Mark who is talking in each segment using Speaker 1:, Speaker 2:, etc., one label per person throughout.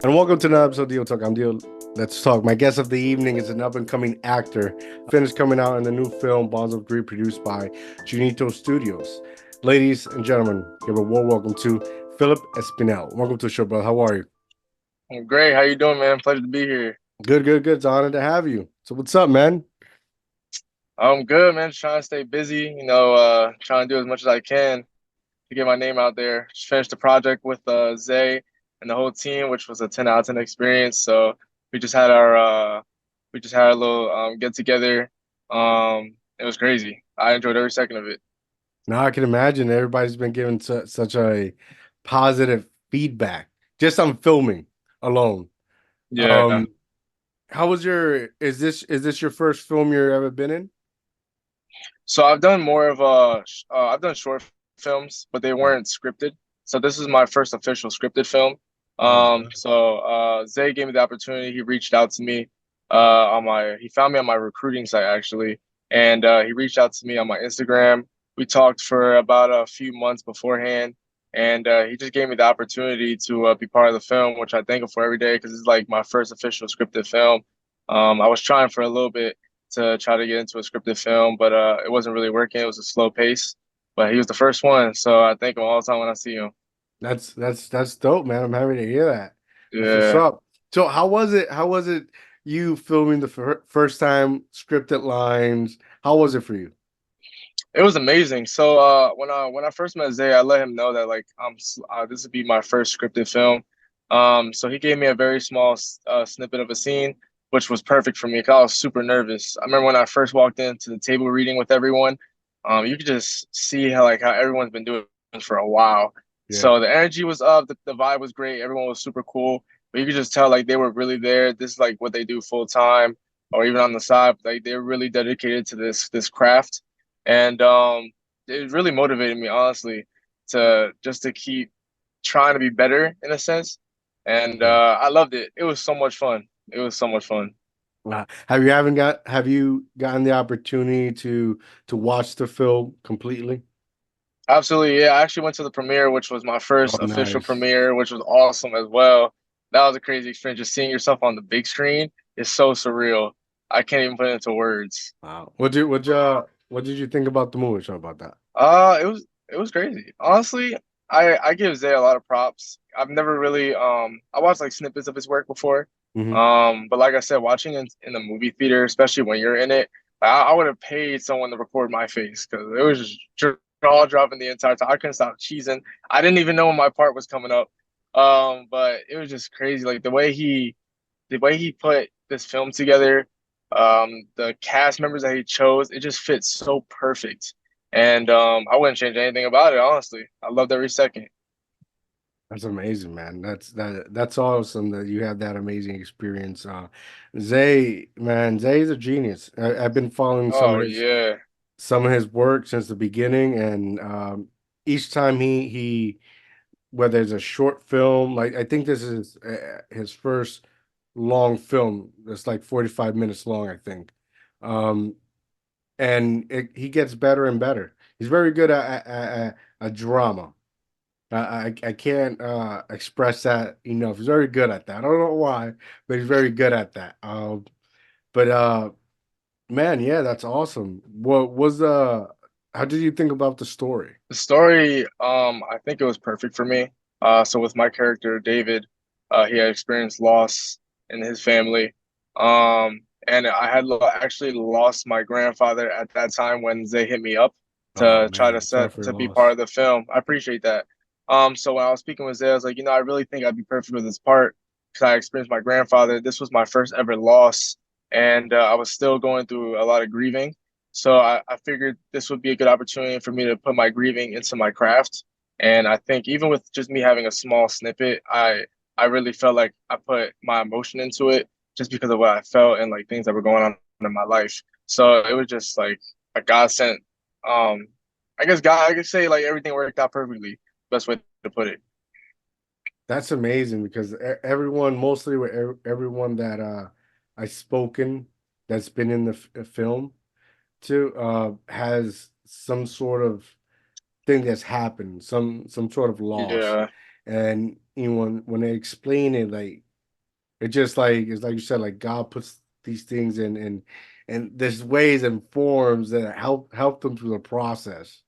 Speaker 1: And welcome to another episode of DIOTALK. I'm Dio. Let's talk. My guest of the evening is an up-and-coming actor, finished coming out in the new film Bonds of Greed, produced by Junito Studios. Ladies and gentlemen, give a warm welcome to Phillip Espinell. Welcome to the show, brother. How are you?
Speaker 2: I'm great. How you doing, man? Pleasure to be here.
Speaker 1: Good, good, good. It's an honor to have you. So what's up, man?
Speaker 2: I'm good, man. Just trying to stay busy, trying to do as much as I can to get my name out there. Just finished the project with Zay and the whole team, which was a 10 out of 10 experience. So we just had our we just had a little get together. It was crazy. I enjoyed every second of it.
Speaker 1: Now I can imagine everybody's been giving such a positive feedback just on filming alone.
Speaker 2: Yeah.
Speaker 1: Um, how was your? Is this your first film you've ever been in?
Speaker 2: So I've done more of I've done short films, but they
Speaker 1: Right.
Speaker 2: weren't scripted. So this is my first official scripted film.
Speaker 1: Oh,
Speaker 2: Zay gave me the opportunity. He reached out to me he found me on my recruiting site actually, and he reached out to me on my Instagram. We talked for about a few months beforehand, and he just gave me the opportunity to be part of the film, which I thank him for every day because it's like my first official scripted film. I was trying for a little bit to try to get into a scripted film, but it wasn't really working. It was a slow pace, but he was the first one, so I thank him all the time when I see him.
Speaker 1: that's dope, man. I'm happy to hear that. That's what's
Speaker 2: Yeah,
Speaker 1: up. So how was it? How was it you filming the first time scripted lines? How was it for you?
Speaker 2: it was amazing. So when I first met Zay, I let him know that this would be my first scripted film. So he gave me a very small snippet of a scene, which was perfect for me because I was super nervous. I remember when I first walked into the table reading with everyone, you could just see how everyone's been doing this for a while.
Speaker 1: Yeah.
Speaker 2: So the energy was up, the vibe was great, everyone was super cool, but you could just tell like they were really there. This is like what they do full time, or even on the side. Like they're really dedicated to this craft, and it really motivated me honestly to keep trying to be better in a sense, and
Speaker 1: Yeah.
Speaker 2: I loved it. It was so much fun. It was so much fun.
Speaker 1: Have you gotten the opportunity to watch the film completely?
Speaker 2: Absolutely, yeah. I actually went to the premiere, which was my
Speaker 1: Oh,
Speaker 2: first official
Speaker 1: nice.
Speaker 2: premiere, which was awesome as well. That was a crazy experience. Just seeing yourself on the big screen is so surreal. I can't even put it into words.
Speaker 1: Wow. What did you think about the movie? Show about that.
Speaker 2: It was crazy. Honestly, I give Zay a lot of props. I've never really I watched like snippets of his work before.
Speaker 1: Hmm.
Speaker 2: But like I said, watching in the movie theater, especially when you're in it, I would have paid someone to record my face because it was just jaw dropping the entire time. I couldn't stop cheesing. I didn't even know when my part was coming up. But it was just crazy. Like the way he put this film together, the cast members that he chose, it just fits so perfect. And I wouldn't change anything about it, honestly. I loved every second.
Speaker 1: That's amazing, man. That's awesome that you had that amazing experience. Zay, man, Zay's a genius. I've been following
Speaker 2: Oh yeah.
Speaker 1: some of his work since the beginning, and each time he whether it's a short film, like I think this is his first long film. It's like 45 minutes long, I think. Um, he gets better and better. He's very good at a drama. I can't express that enough. He's very good at that. I don't know why, but he's very good at that. But man, yeah, that's awesome. What was how did you think about the story?
Speaker 2: The story, I think it was perfect for me. So with my character David, he had experienced loss in his family, and I had actually lost my grandfather at that time when they hit me up
Speaker 1: Oh
Speaker 2: to try to
Speaker 1: man, sorry
Speaker 2: set
Speaker 1: for your
Speaker 2: to be part
Speaker 1: loss.
Speaker 2: of the film. I appreciate that. So when I was speaking with Zay, I was like, I really think I'd be perfect for this part because I experienced my grandfather. This was my first ever loss, and I was still going through a lot of grieving. So I figured this would be a good opportunity for me to put my grieving into my craft. And I think even with just me having a small snippet, I really felt like I put my emotion into it just because of what I felt and like things that were going on in my life. So it was just like a godsend. Um, I guess God, I could say like everything worked out perfectly. Best way to put it.
Speaker 1: That's amazing because everyone, mostly with everyone that I've spoken that's been in the film too, has some sort of thing that's happened, some sort of loss,
Speaker 2: Yeah,
Speaker 1: and you know when they explain it, like It just like it's like you said, like God puts these things in and there's ways and forms that help them through the process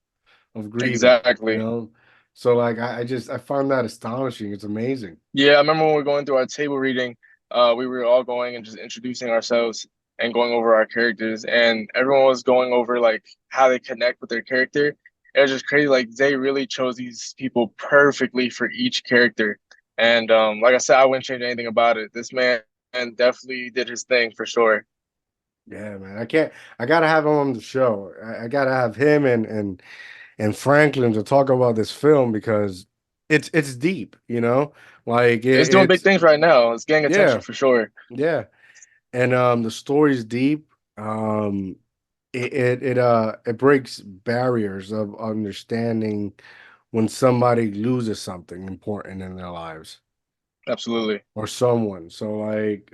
Speaker 1: of grieving, you
Speaker 2: Exactly.
Speaker 1: know? So like I just I find that astonishing. It's amazing.
Speaker 2: Yeah, I remember when we were going through our table reading, we were all going and just introducing ourselves and going over our characters, and everyone was going over like how they connect with their character. It was just crazy. Like they really chose these people perfectly for each character. And like I said, I wouldn't change anything about it. This man definitely did his thing for sure.
Speaker 1: Yeah, man. I gotta have him on the show. I gotta have him and Franklin to talk about this film because it's deep, you know? Like
Speaker 2: It's doing big
Speaker 1: it's
Speaker 2: things right now. It's getting attention
Speaker 1: yeah,
Speaker 2: for sure.
Speaker 1: yeah. And the story's deep. It breaks barriers of understanding when somebody loses something important in their lives
Speaker 2: Absolutely.
Speaker 1: or someone. So like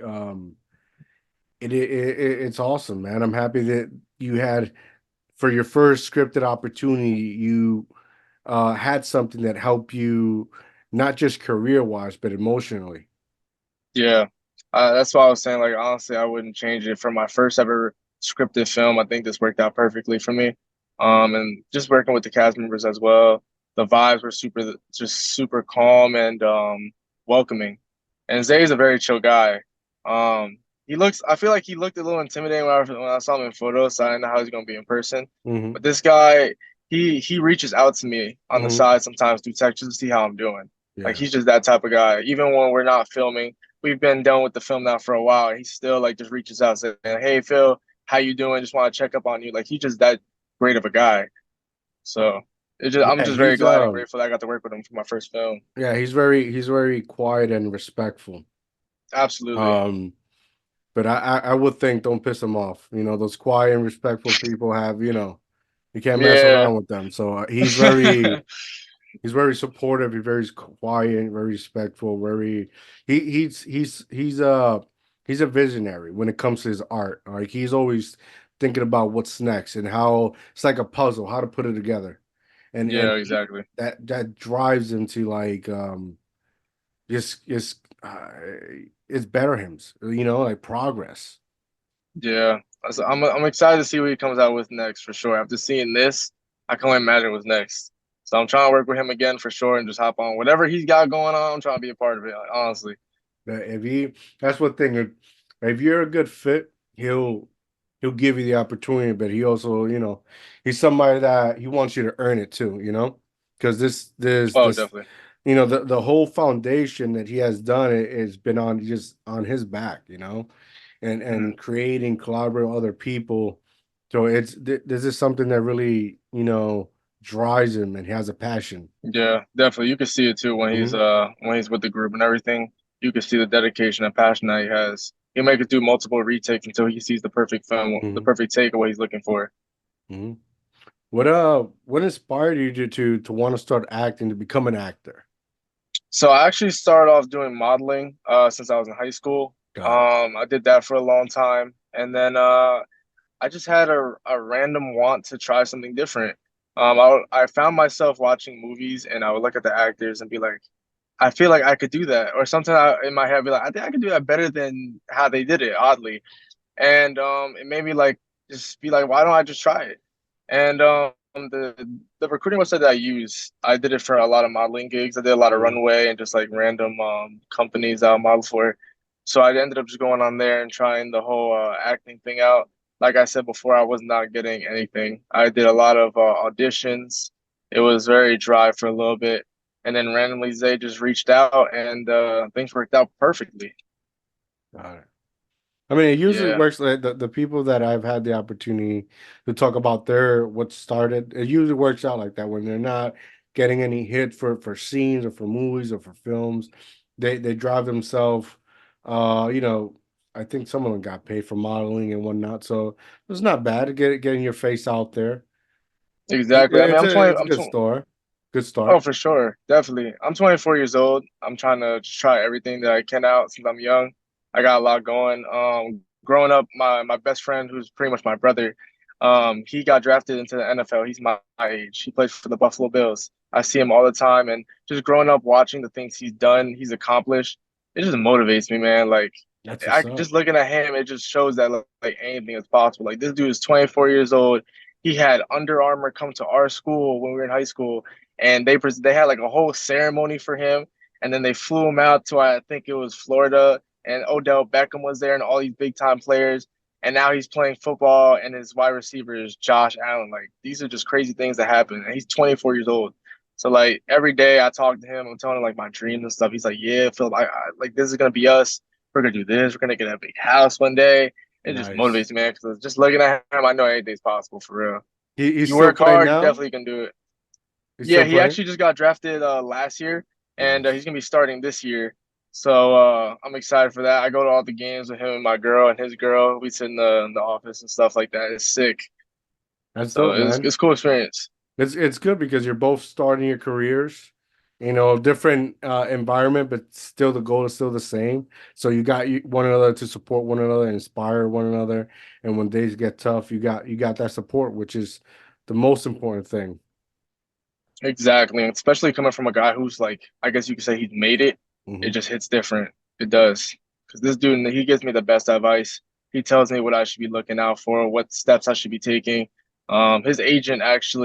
Speaker 1: it's awesome, man. I'm happy that you had for your first scripted opportunity, you had something that helped you not just career wise, but emotionally.
Speaker 2: Yeah, that's why I was saying. Like honestly, I wouldn't change it from my first ever scripted film. I think this worked out perfectly for me. And just working with the cast members as well. The vibes were just super calm and welcoming. And Zay's a very chill guy. He looks. I feel like he looked a little intimidating when I saw him in photos, so I didn't know how he's gonna be in person.
Speaker 1: Hmm.
Speaker 2: But this guy, he reaches out to me on the
Speaker 1: Hmm.
Speaker 2: side sometimes through text just to see how I'm doing. Like
Speaker 1: Yeah.
Speaker 2: he's just that type of guy. Even when we're not filming, we've been done with the film now for a while. And he still like just reaches out saying, "Hey Phil, how you doing? Just want to check up on you." Like he's just that great of a guy. So I'm
Speaker 1: Yeah,
Speaker 2: just very glad and grateful that I got to work with him for my first film.
Speaker 1: he's very quiet and respectful.
Speaker 2: Absolutely.
Speaker 1: Um, but I would think don't piss him off. You know, those quiet and respectful people have, you know, you can't mess
Speaker 2: Yeah.
Speaker 1: around with them. So he's very supportive. He's very quiet, very respectful. Very he's a visionary when it comes to his art. Like he's always thinking about what's next and how it's like a puzzle, how to put it together, and
Speaker 2: Yeah, exactly.
Speaker 1: that drives him to like just it's better him, you know, like progress.
Speaker 2: Yeah. So I'm excited to see what he comes out with next for sure. After seeing this, I can only imagine what's next. So I'm trying to work with him again for sure and just hop on whatever he's got going on. I'm trying to be a part of it, like, honestly.
Speaker 1: If he, that's one thing. If you're a good fit, he'll give you the opportunity, but he also, you know, he's somebody that he wants you to earn it too, you know, because
Speaker 2: Oh,
Speaker 1: this,
Speaker 2: definitely.
Speaker 1: you know, the whole foundation that he has done it has been on just on his back, you know,
Speaker 2: Mhm.
Speaker 1: and creating, collaborating with other people. So this is something that really, you know, drives him and he has a passion.
Speaker 2: Yeah, definitely. You can see it too
Speaker 1: Hmm.
Speaker 2: when he's with the group and everything. You can see the dedication and passion that he has. He'll make it do multiple retakes until he sees the perfect film, the
Speaker 1: Hmm.
Speaker 2: perfect take of what he's looking for.
Speaker 1: Hmm. What inspired you to want to start acting to become an actor?
Speaker 2: So I actually started off doing modeling since I was in high school.
Speaker 1: Got it.
Speaker 2: I did that for a long time, and then I just had a random want to try something different. I found myself watching movies, and I would look at the actors and be like, I feel like I could do that, or something in my head be like, I think I could do that better than how they did it, oddly. And it made me like just be like, why don't I just try it? And the recruiting website that I use, I did it for a lot of modeling gigs. I did a lot of
Speaker 1: Mhm.
Speaker 2: runway and just like random companies that I model for. So I ended up just going on there and trying the whole acting thing out. Like I said before, I was not getting anything. I did a lot of auditions. It was very dry for a little bit, and then randomly Zay just reached out, and things worked out perfectly.
Speaker 1: Got it. I mean, it usually
Speaker 2: Yeah,
Speaker 1: works like the people that I've had the opportunity to talk about their what started, it usually works out like that when they're not getting any hit for scenes or for movies or for films. They drive themselves you know, I think some of them got paid for modeling and whatnot. So it's not bad to getting your face out there.
Speaker 2: exactly. I mean,
Speaker 1: It's a
Speaker 2: I'm
Speaker 1: good
Speaker 2: 20.
Speaker 1: start. Good
Speaker 2: Oh,
Speaker 1: start.
Speaker 2: for sure. Definitely. I'm 24 years old. I'm trying to just try everything that I can out since I'm young. I got a lot going. Growing up, my best friend, who's pretty much my brother, he got drafted into the NFL. He's my age. He plays for the Buffalo Bills. I see him all the time, and just growing up watching the things he's done, he's accomplished. it just motivates me, man. Like
Speaker 1: That's what's
Speaker 2: I
Speaker 1: up.
Speaker 2: just looking at him, it just shows that like anything is possible. Like this dude is 24 years old. He had Under Armour come to our school when we were in high school, and they had like a whole ceremony for him, and then they flew him out to I think it was Florida, and Odell Beckham was there, and all these big time players. And now he's playing football, and his wide receiver is Josh Allen. Like these are just crazy things that happen, and he's 24 years old. So like every day I talk to him, I'm telling him like my dreams and stuff. He's like, "Yeah, Phil, like this is gonna be us. We're gonna do this. We're gonna get a big house one day." It just
Speaker 1: Nice.
Speaker 2: motivates me, man. Because just looking at him, I know anything's possible for real.
Speaker 1: He's
Speaker 2: You
Speaker 1: still
Speaker 2: work
Speaker 1: playing
Speaker 2: hard, you
Speaker 1: now?
Speaker 2: definitely can do it.
Speaker 1: He's
Speaker 2: Yeah,
Speaker 1: still
Speaker 2: he
Speaker 1: playing?
Speaker 2: actually just got drafted last year, and
Speaker 1: Nice.
Speaker 2: he's gonna be starting this year. So I'm excited for that. I go to all the games with him and my girl and his girl. We sit in the office and stuff like that. It's sick.
Speaker 1: That's
Speaker 2: So
Speaker 1: dope, man.
Speaker 2: it's cool experience.
Speaker 1: It's good because you're both starting your careers, different environment, but still the goal is still the same. So you got one another to support one another, inspire one another, and when days get tough, you got that support, which is the most important thing.
Speaker 2: Exactly. And especially coming from a guy who's like, I guess you could say he's made it. It
Speaker 1: Hmm.
Speaker 2: just hits different. It does. Because this dude, he gives me the best advice. He tells me what I should be looking out for, what steps I should be taking. His agent's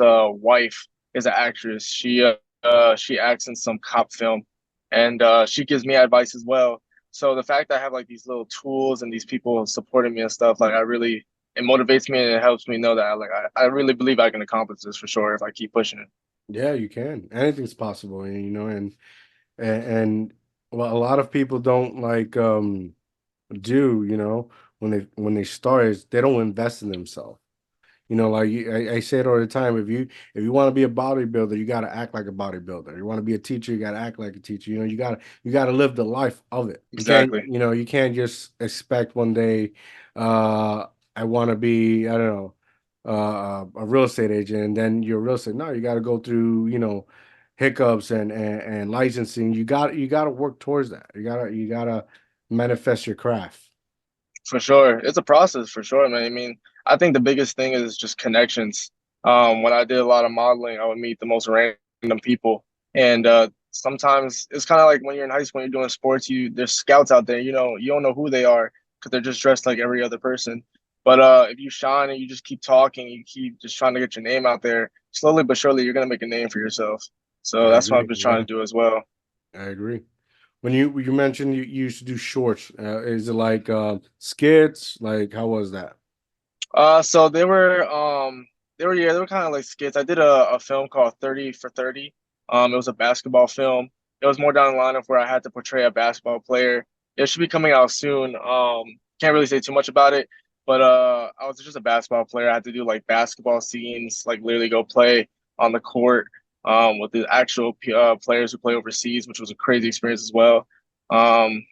Speaker 2: wife is an actress. She acts in some cop film, and she gives me advice as well. So the fact that I have like these little tools and these people supporting me and stuff, like it motivates me and it helps me know that I really believe I can accomplish this for sure if I keep pushing it.
Speaker 1: Yeah, you can. Anything's possible, and well, a lot of people don't like do, when they start is they don't invest in themselves. Like I say it all the time. If you want to be a bodybuilder, you got to act like a bodybuilder. You want to be a teacher, you got to act like a teacher. You got to live the life of it.
Speaker 2: Exactly.
Speaker 1: You can't just expect one day, I want to be, I don't know, a real estate agent, and then you're a real estate. No, you got to go through, hiccups and licensing. You got to work towards that. You gotta manifest your craft.
Speaker 2: For sure. It's a process for sure, man. I mean, I think the biggest thing is just connections. When I did a lot of modeling, I would meet the most random people. And sometimes it's kind of like when you're in high school, when you're doing sports, there's scouts out there, you don't know who they are because they're just dressed like every other person. But if you shine and you just keep talking, you keep just trying to get your name out there, slowly but surely you're gonna make a name for yourself. So
Speaker 1: I
Speaker 2: that's what I've
Speaker 1: agree.
Speaker 2: been trying
Speaker 1: Yeah,
Speaker 2: to do as well.
Speaker 1: I agree. When you mentioned you used to do shorts, is it like skits? Like how was that?
Speaker 2: So they were kind of like skits. I did a film called 30 for 30. It was a basketball film. It was more down the line of where I had to portray a basketball player. It should be coming out soon. Can't really say too much about it, but I was just a basketball player. I had to do like basketball scenes, like literally go play on the court with the actual players who play overseas, which was a crazy experience as well. Um,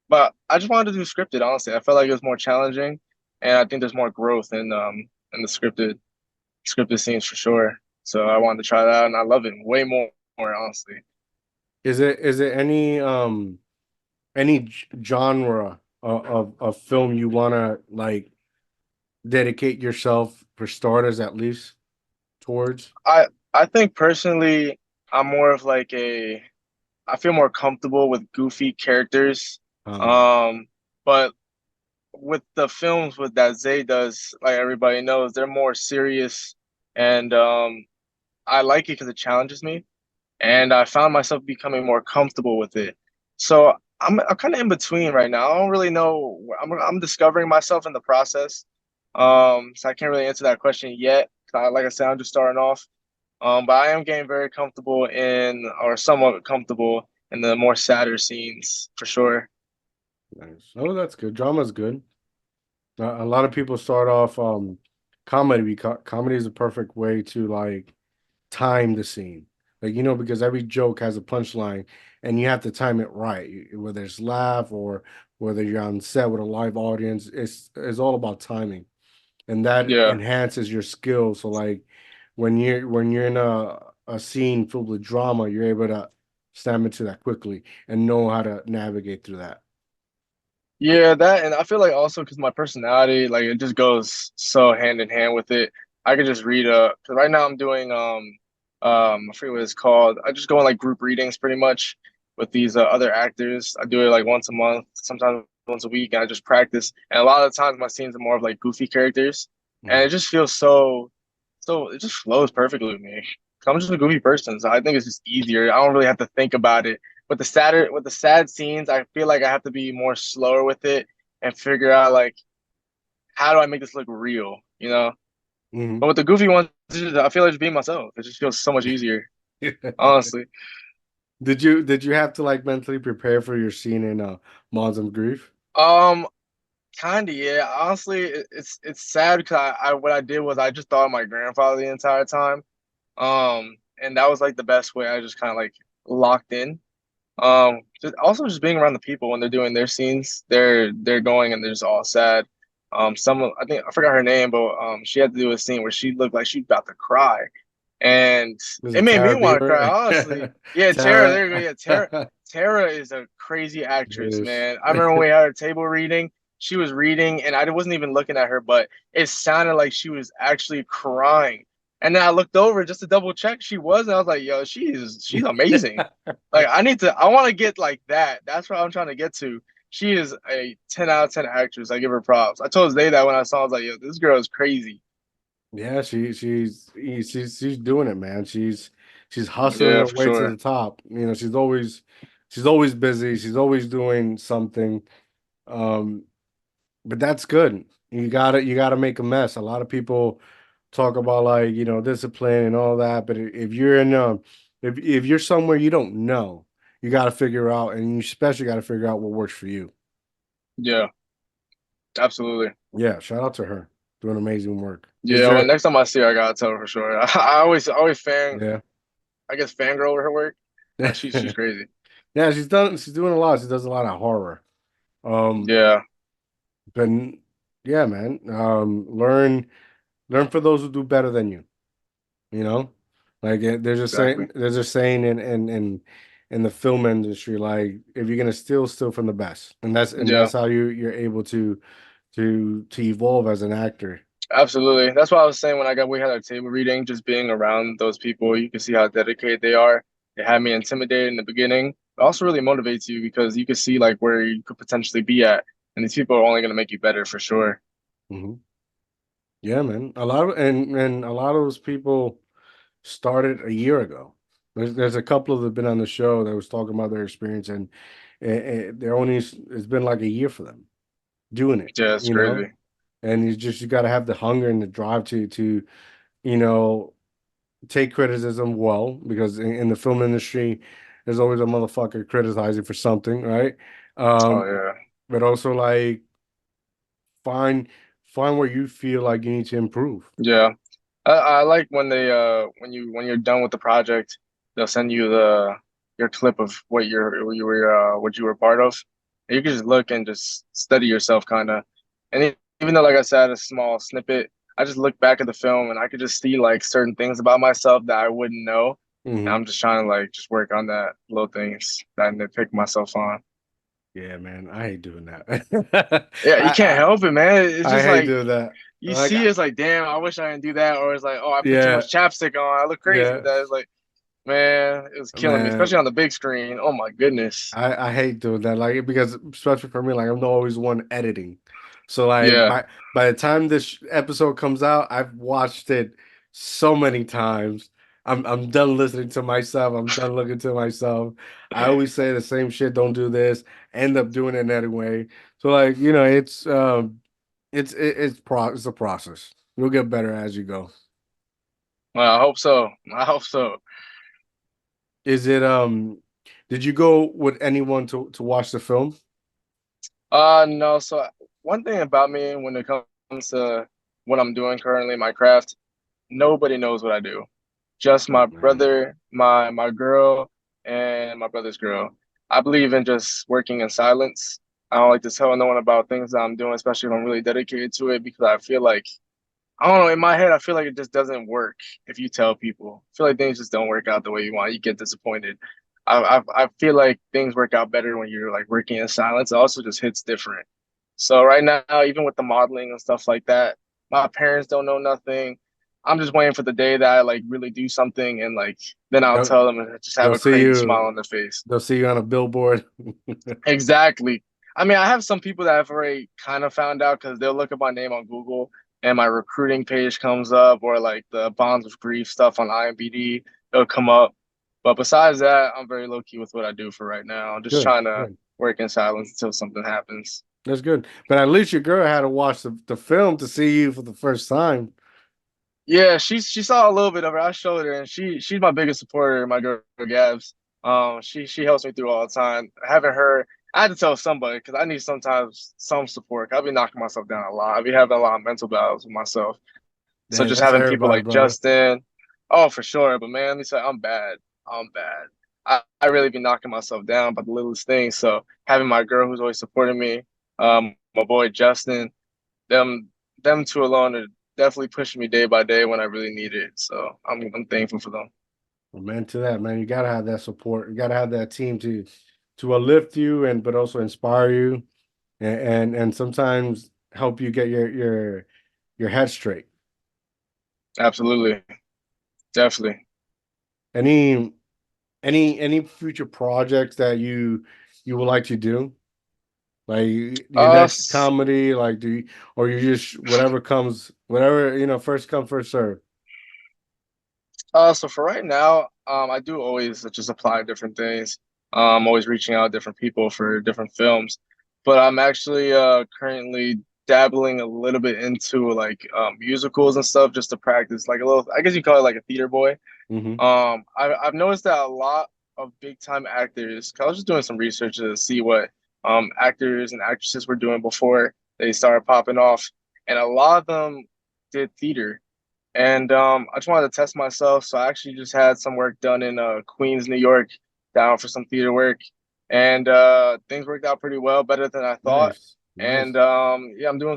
Speaker 2: but I just wanted to do scripted, honestly. I felt like it was more challenging, and I think there's more growth in the scripted scenes for sure. So I wanted to try that, and I love it way more honestly.
Speaker 1: Is it any genre of film you want to like dedicate yourself for starters at least towards?
Speaker 2: I I think personally, I'm more of like a I feel more comfortable with goofy characters.
Speaker 1: Uh,
Speaker 2: Um, but with the films with that Zay does, like everybody knows, they're more serious, and I like it because it challenges me. And I found myself becoming more comfortable with it. So I'm kind of in between right now. I don't really know. I'm discovering myself in the process. So I can't really answer that question yet. Like I said, I'm just starting off. But I am getting very comfortable or somewhat comfortable in the more sadder scenes for sure.
Speaker 1: nice. Oh, that's good. Drama's good. A lot of people start off comedy because comedy is a perfect way to like time the scene. Like, because every joke has a punchline and you have to time it right. Whether it's laugh or whether you're on set with a live audience, it's all about timing. And that
Speaker 2: Yeah.
Speaker 1: enhances your skill. So like when you're in a scene filled with drama, you're able to snap into that quickly and know how to navigate through that.
Speaker 2: Yeah, that and I feel like also because my personality, like it just goes so hand in hand with it. I could just read because right now I'm doing I forget what it's called. I just go in like group readings pretty much with these other actors. I do it like once a month, sometimes once a week, and I just practice. And a lot of the times, my scenes are more of like goofy characters, and it
Speaker 1: Mhm.
Speaker 2: just feels so it just flows perfectly with me. I'm just a goofy person, so I think it's just easier. I don't really have to think about it. With the sad scenes, I feel like I have to be more slower with it and figure out like how do I make this look real, you know? But
Speaker 1: Mhm.
Speaker 2: with the goofy ones, I feel like just being myself. It just feels so much easier, honestly.
Speaker 1: Did you have to like mentally prepare for your scene in Moms of Grief?
Speaker 2: Um, Kinda, yeah. Honestly, it's sad because I what I did was I just thought of my grandfather the entire time. And that was like the best way. I just kind of like locked in. Just being around the people when they're doing their scenes, they're going and they're just all sad. Someone I think I forgot her name, but she had to do a scene where she looked like she's about to cry, and
Speaker 1: Was
Speaker 2: it
Speaker 1: it
Speaker 2: made me
Speaker 1: Tara
Speaker 2: want to cry.
Speaker 1: Beaver?
Speaker 2: Honestly, yeah, Tara.
Speaker 1: Tara?
Speaker 2: There you go. Yeah, Tara. Tara is a crazy
Speaker 1: It
Speaker 2: actress,
Speaker 1: is.
Speaker 2: man. I remember when we had a table reading. She was reading, and I wasn't even looking at her, but it sounded like she was actually crying. And then I looked over just to double check she was, and I was like, "Yo, she's amazing." Like I want to get like that. That's what I'm trying to get to. She is a 10 out of 10 actress. I give her props. I told Zay that when I saw, I was like, yo, this girl is crazy.
Speaker 1: Yeah, she's doing it, man. She's hustling
Speaker 2: Yeah,
Speaker 1: her
Speaker 2: for
Speaker 1: way to
Speaker 2: sure.
Speaker 1: the top. She's always busy. She's always doing something. Um, but that's good. You gotta make a mess. A lot of people talk about like, discipline and all that, but if you're in if you're somewhere you don't know, you gotta figure out, and you especially gotta figure out what works for you.
Speaker 2: Yeah, absolutely.
Speaker 1: Yeah, shout out to her. Doing amazing work. Is
Speaker 2: Yeah, well,
Speaker 1: there
Speaker 2: next time I see her, I gotta tell her for sure. I always
Speaker 1: Yeah.
Speaker 2: I guess fangirl over her work. She's crazy.
Speaker 1: Yeah, she's doing a lot. She does a lot of horror. Um,
Speaker 2: Yeah,
Speaker 1: but yeah, man. Learn for those who do better than you, you know? Like
Speaker 2: exactly.
Speaker 1: there's a saying in the film industry, like if you're gonna steal from the best. And that's
Speaker 2: Yeah,
Speaker 1: how you're able to evolve as an actor.
Speaker 2: absolutely. That's what I was saying when we had our table reading. Just being around those people, you can see how dedicated they are. It had me intimidated in the beginning. It also really motivates you because you can see like where you could potentially be at, and these people are only gonna make you better for sure.
Speaker 1: Hmm. Yeah, man. And a lot of those people started a year ago. There's a couple that have been on the show that was talking about their experience, and they're only it's been like a year for them doing it,
Speaker 2: Yeah, it's crazy.
Speaker 1: and you got to have the hunger and the drive to you know take criticism well, because in the film industry there's always a motherfucker criticizing for something, right?
Speaker 2: Oh
Speaker 1: Um,
Speaker 2: yeah,
Speaker 1: but also like find find where you feel like you need to improve.
Speaker 2: yeah. I like when they when you're done with the project, they'll send you the your clip of what you were part of. And you can just look and just study yourself kind of. And even though like I said, a small snippet, I just look back at the film and I could just see like certain things about myself that I wouldn't know. And
Speaker 1: Hmm.
Speaker 2: I'm just trying to like just work on that little things that I nitpick myself on.
Speaker 1: Yeah, man, I hate doing that.
Speaker 2: Yeah, you can't
Speaker 1: I,
Speaker 2: help it, man. It's
Speaker 1: I
Speaker 2: just
Speaker 1: hate
Speaker 2: like
Speaker 1: doing that.
Speaker 2: you
Speaker 1: Like,
Speaker 2: see, it's like, damn, I wish I didn't do that, or it's like, oh, I put too
Speaker 1: yeah,
Speaker 2: much chapstick on, I look crazy with
Speaker 1: yeah,
Speaker 2: that. It's like, man, it was killing me,
Speaker 1: man.
Speaker 2: especially on the big screen. Oh my goodness.
Speaker 1: I hate doing that. Like, because especially for me, like I'm always one editing. So like
Speaker 2: Yeah,
Speaker 1: by the time this episode comes out, I've watched it so many times. I'm done listening to myself. I'm done looking to myself. I always say the same shit. Don't do this. End up doing it anyway. So like it's a process. You'll get better as you go.
Speaker 2: well, I hope so. I hope so.
Speaker 1: Is it did you go with anyone to watch the film?
Speaker 2: No. So one thing about me when it comes to what I'm doing currently, my craft, nobody knows what I do. Just
Speaker 1: Oh
Speaker 2: my
Speaker 1: man.
Speaker 2: brother, my girl, and my brother's girl. I believe in just working in silence. I don't like to tell no one about things that I'm doing, especially if I'm really dedicated to it, because I feel like I don't know, in my head, I feel like it just doesn't work if you tell people. I feel like things just don't work out the way you want. You get disappointed. I feel like things work out better when you're like working in silence. It also just hits different. So right now, even with the modeling and stuff like that, my parents don't know nothing. I'm just waiting for the day that I like really do something and like then I'll
Speaker 1: They'll,
Speaker 2: tell them and just have
Speaker 1: they'll
Speaker 2: a
Speaker 1: see
Speaker 2: crazy smile
Speaker 1: you.
Speaker 2: on their face.
Speaker 1: They'll see you on a billboard.
Speaker 2: Exactly. I mean, I have some people that have already kind of found out because they'll look at my name on Google and my recruiting page comes up, or like the Bonds of Grief stuff on IMBD, it'll come up. But besides that, I'm very low key with what I do for right now. I'm just
Speaker 1: Good,
Speaker 2: trying to
Speaker 1: good.
Speaker 2: work in silence until something happens.
Speaker 1: That's good. But at least your girl had to watch the film to see you for the first time.
Speaker 2: Yeah, she saw a little bit of it. I showed her, and she's my biggest supporter. My girl Gabs. She helps me through all the time. Having her, I had to tell somebody because I need sometimes some support. I'll be knocking myself down a lot. I'll be having a lot of mental battles with myself. So
Speaker 1: Yeah,
Speaker 2: just
Speaker 1: that's
Speaker 2: having people
Speaker 1: everybody,
Speaker 2: like
Speaker 1: brother.
Speaker 2: Justin, oh for sure. But man, let me say, I'm bad. I'm bad. I really be knocking myself down by the littlest things. So having my girl who's always supporting me, my boy Justin, them them two alone are definitely pushing me day by day when I really need it. So I'm thankful for them.
Speaker 1: Amen to that, man. You gotta have that support. You gotta have that team to uplift you and but also inspire you and sometimes help you get your head straight.
Speaker 2: Absolutely, definitely.
Speaker 1: Any any future projects that you would like to do? Like your
Speaker 2: Uh,
Speaker 1: next comedy, like do you, or you just whatever comes, whatever, first come, first serve.
Speaker 2: so for right now, I do always just apply different things. Always reaching out to different people for different films, but I'm actually currently dabbling a little bit into like musicals and stuff just to practice like a little. I guess you call it like a theater boy.
Speaker 1: Hmm.
Speaker 2: I've noticed that a lot of big time actors. 'Cause I was just doing some research to see what actors and actresses were doing before they started popping off, and a lot of them did theater. And I just wanted to test myself, so I actually just had some work done in Queens, New York, down for some theater work, and things worked out pretty well, better than I thought.
Speaker 1: Nice,
Speaker 2: And
Speaker 1: nice.
Speaker 2: yeah, I'm doing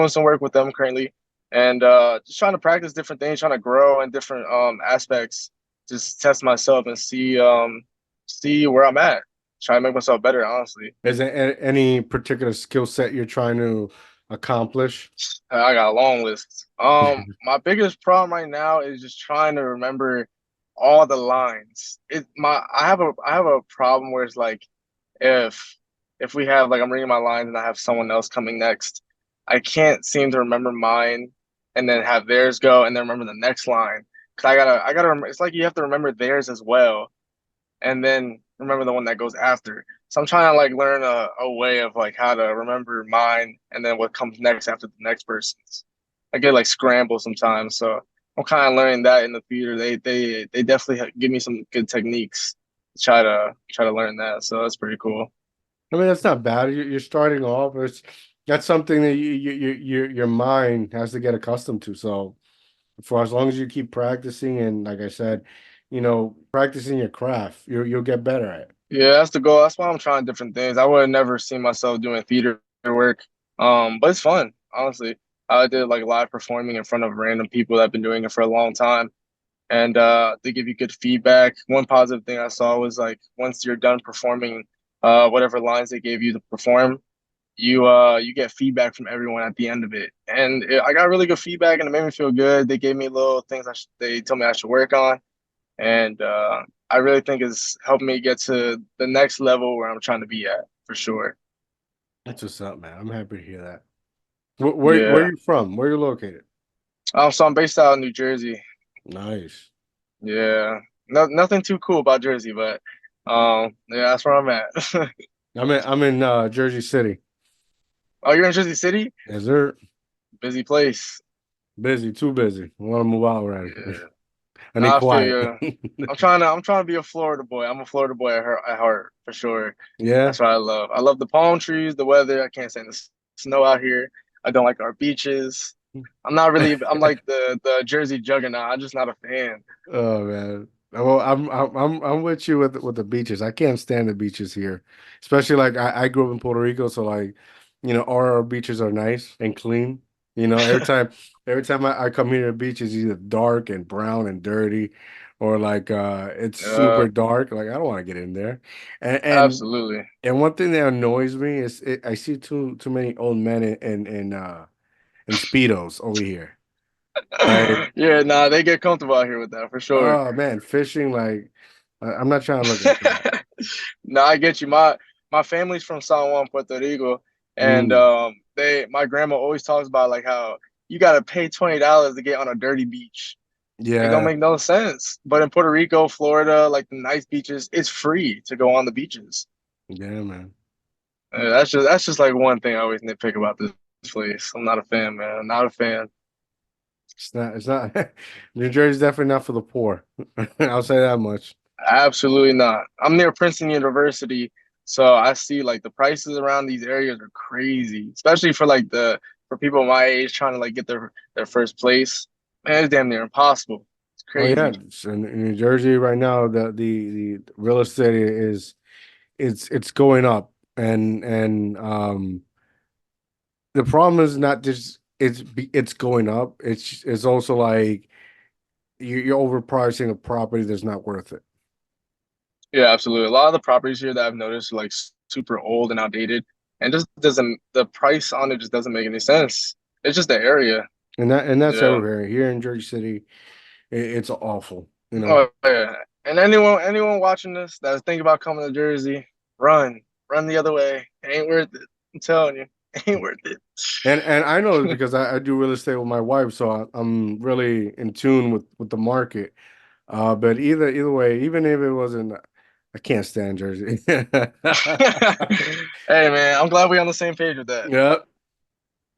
Speaker 2: some work with them currently, and just trying to practice different things, trying to grow in different aspects, just test myself and see where I'm at. Try to make myself better, honestly.
Speaker 1: Is there any particular skill set you're trying to accomplish?
Speaker 2: I got a long list. My biggest problem right now is just trying to remember all the lines. I have a problem where it's like if if we have like I'm reading my lines and I have someone else coming next, I can't seem to remember mine and then have theirs go and then remember the next line. Cause I gotta remember. It's like you have to remember theirs as well and then remember the one that goes after. So I'm trying to like learn a way of like how to remember mine and then what comes next after the next person's. I get like scrambled sometimes, so I'm kind of learning that in the theater. They definitely give me some good techniques to try to learn that. So that's pretty cool.
Speaker 1: I mean, that's not bad. You're starting off. That's something that your mind has to get accustomed to. So for as long as you keep practicing and like I said, practicing your craft, you'll get better at it.
Speaker 2: Yeah, that's the goal. That's why I'm trying different things. I would have never seen myself doing theater work, but it's fun. Honestly, I did like live performing in front of random people that have been doing it for a long time and they give you good feedback. One positive thing I saw was like once you're done performing whatever lines they gave you to perform, you get feedback from everyone at the end of it. And I got really good feedback and it made me feel good. They gave me little things they told me I should work on, and I really think it's helped me get to the next level where I'm trying to be at for sure.
Speaker 1: That's what's up, man. I'm happy to hear that. Where
Speaker 2: Yeah.
Speaker 1: you from? Where you located?
Speaker 2: So I'm based out in New Jersey.
Speaker 1: Nice.
Speaker 2: Yeah. Nothing too cool about Jersey, but yeah, that's where I'm at.
Speaker 1: I'm in Jersey City.
Speaker 2: Oh, you're in Jersey City?
Speaker 1: Is there
Speaker 2: Busy place.
Speaker 1: busy? Too busy. I want to move out already.
Speaker 2: Yeah.
Speaker 1: I
Speaker 2: No,
Speaker 1: need
Speaker 2: I feel
Speaker 1: quiet.
Speaker 2: you. I'm trying to be a Florida boy. I'm a Florida boy at heart for sure.
Speaker 1: Yeah.
Speaker 2: That's what I love. I love the palm trees, the weather. I can't stand the snow out here. I don't like our beaches. I'm like the Jersey juggernaut. I'm just not a fan.
Speaker 1: Oh man. Well, I'm with you with the beaches. I can't stand the beaches here, especially like I grew up in Puerto Rico, so like, our beaches are nice and clean. Every time I come here, the beach is either dark and brown and dirty, or like it's
Speaker 2: Uh,
Speaker 1: super dark. Like I don't want to get in there. And and
Speaker 2: Absolutely.
Speaker 1: and one thing that annoys me is I see too many old men in speedos over here. Like,
Speaker 2: Yeah, nah, they get comfortable out here with that for sure.
Speaker 1: oh man, fishing, like I'm not trying to look at that.
Speaker 2: No, I get you. My family's from San Juan, Puerto Rico, and
Speaker 1: Mm,
Speaker 2: my grandma always talks about like how you gotta pay $20 to get on a dirty beach. It don't
Speaker 1: yeah,
Speaker 2: make no sense. But in Puerto Rico, Florida, like the nice beaches, it's free to go on the beaches.
Speaker 1: yeah, man.
Speaker 2: That's just like one thing I always nitpick about this place. I'm not a fan, man. I'm not a fan.
Speaker 1: It's not New Jersey's definitely not for the poor. I'll say that much.
Speaker 2: Absolutely not. I'm near Princeton University, so I see like the prices around these areas are crazy, especially for like for people my age trying to like get their first place. Man, it's damn near impossible. It's
Speaker 1: Oh yeah,
Speaker 2: crazy.
Speaker 1: so in New Jersey right now, the real estate is it's going up, and the problem is not just it's going up. It's also like you're overpricing a property that's not worth it.
Speaker 2: Yeah, absolutely. A lot of the properties here that I've noticed are like super old and outdated, and just doesn't the price on it just doesn't make any sense. It's just the area.
Speaker 1: And that's
Speaker 2: Yeah.
Speaker 1: everywhere. Here in Jersey City, it's awful, you know.
Speaker 2: Oh yeah. And anyone watching this that's thinking about coming to Jersey, run, run the other way. It ain't worth it. I'm telling you, it ain't worth it.
Speaker 1: And I know this because I do real estate with my wife, so I'm really in tune with the market. But either way, even if it wasn't, I can't stand Jersey.
Speaker 2: Hey man, I'm glad we're on the same page with that.
Speaker 1: Yep.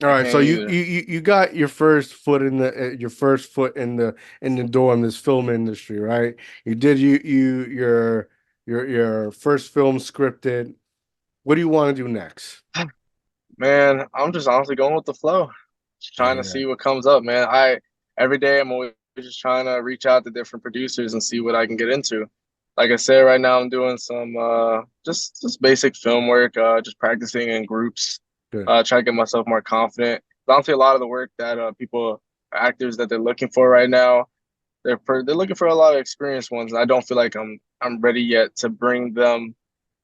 Speaker 1: All
Speaker 2: I
Speaker 1: right, so
Speaker 2: can't
Speaker 1: you
Speaker 2: either.
Speaker 1: you you you got your first foot in the door in this film industry, right? You did your first film scripted. What do you want to do next?
Speaker 2: Man, I'm just honestly going with the flow. Just trying to
Speaker 1: Yeah,
Speaker 2: see what comes up, man. I every day I'm always just trying to reach out to different producers and see what I can get into. Like I said, right now I'm doing some just basic film work, just practicing in groups,
Speaker 1: good.
Speaker 2: trying to get myself more confident. Honestly, a lot of the work that actors that they're looking for right now, they're looking for a lot of experienced ones. And I don't feel like I'm ready yet to bring them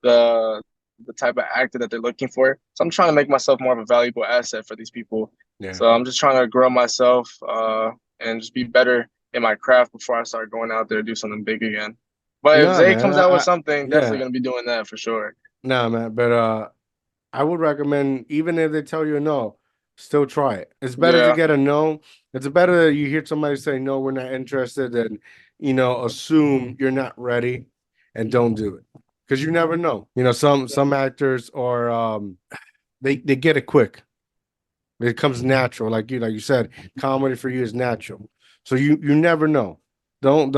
Speaker 2: the the type of actor that they're looking for. So I'm trying to make myself more of a valuable asset for these people.
Speaker 1: Yeah.
Speaker 2: So I'm just trying to grow myself and just be better in my craft before I start going out there to do something big again. But if
Speaker 1: No,
Speaker 2: Zay
Speaker 1: man.
Speaker 2: comes out with something, definitely
Speaker 1: Yeah.
Speaker 2: gonna be doing that for sure.
Speaker 1: No, man. But I would recommend, even if they tell you no, still try it. It's better to
Speaker 2: Yeah,
Speaker 1: get a no. It's better that you hear somebody say no, we're not interested, than assume you're not ready and don't do it. Because you never know. Some actors are they get it quick. It comes natural, like you said, comedy for you is natural. So you never know. Don't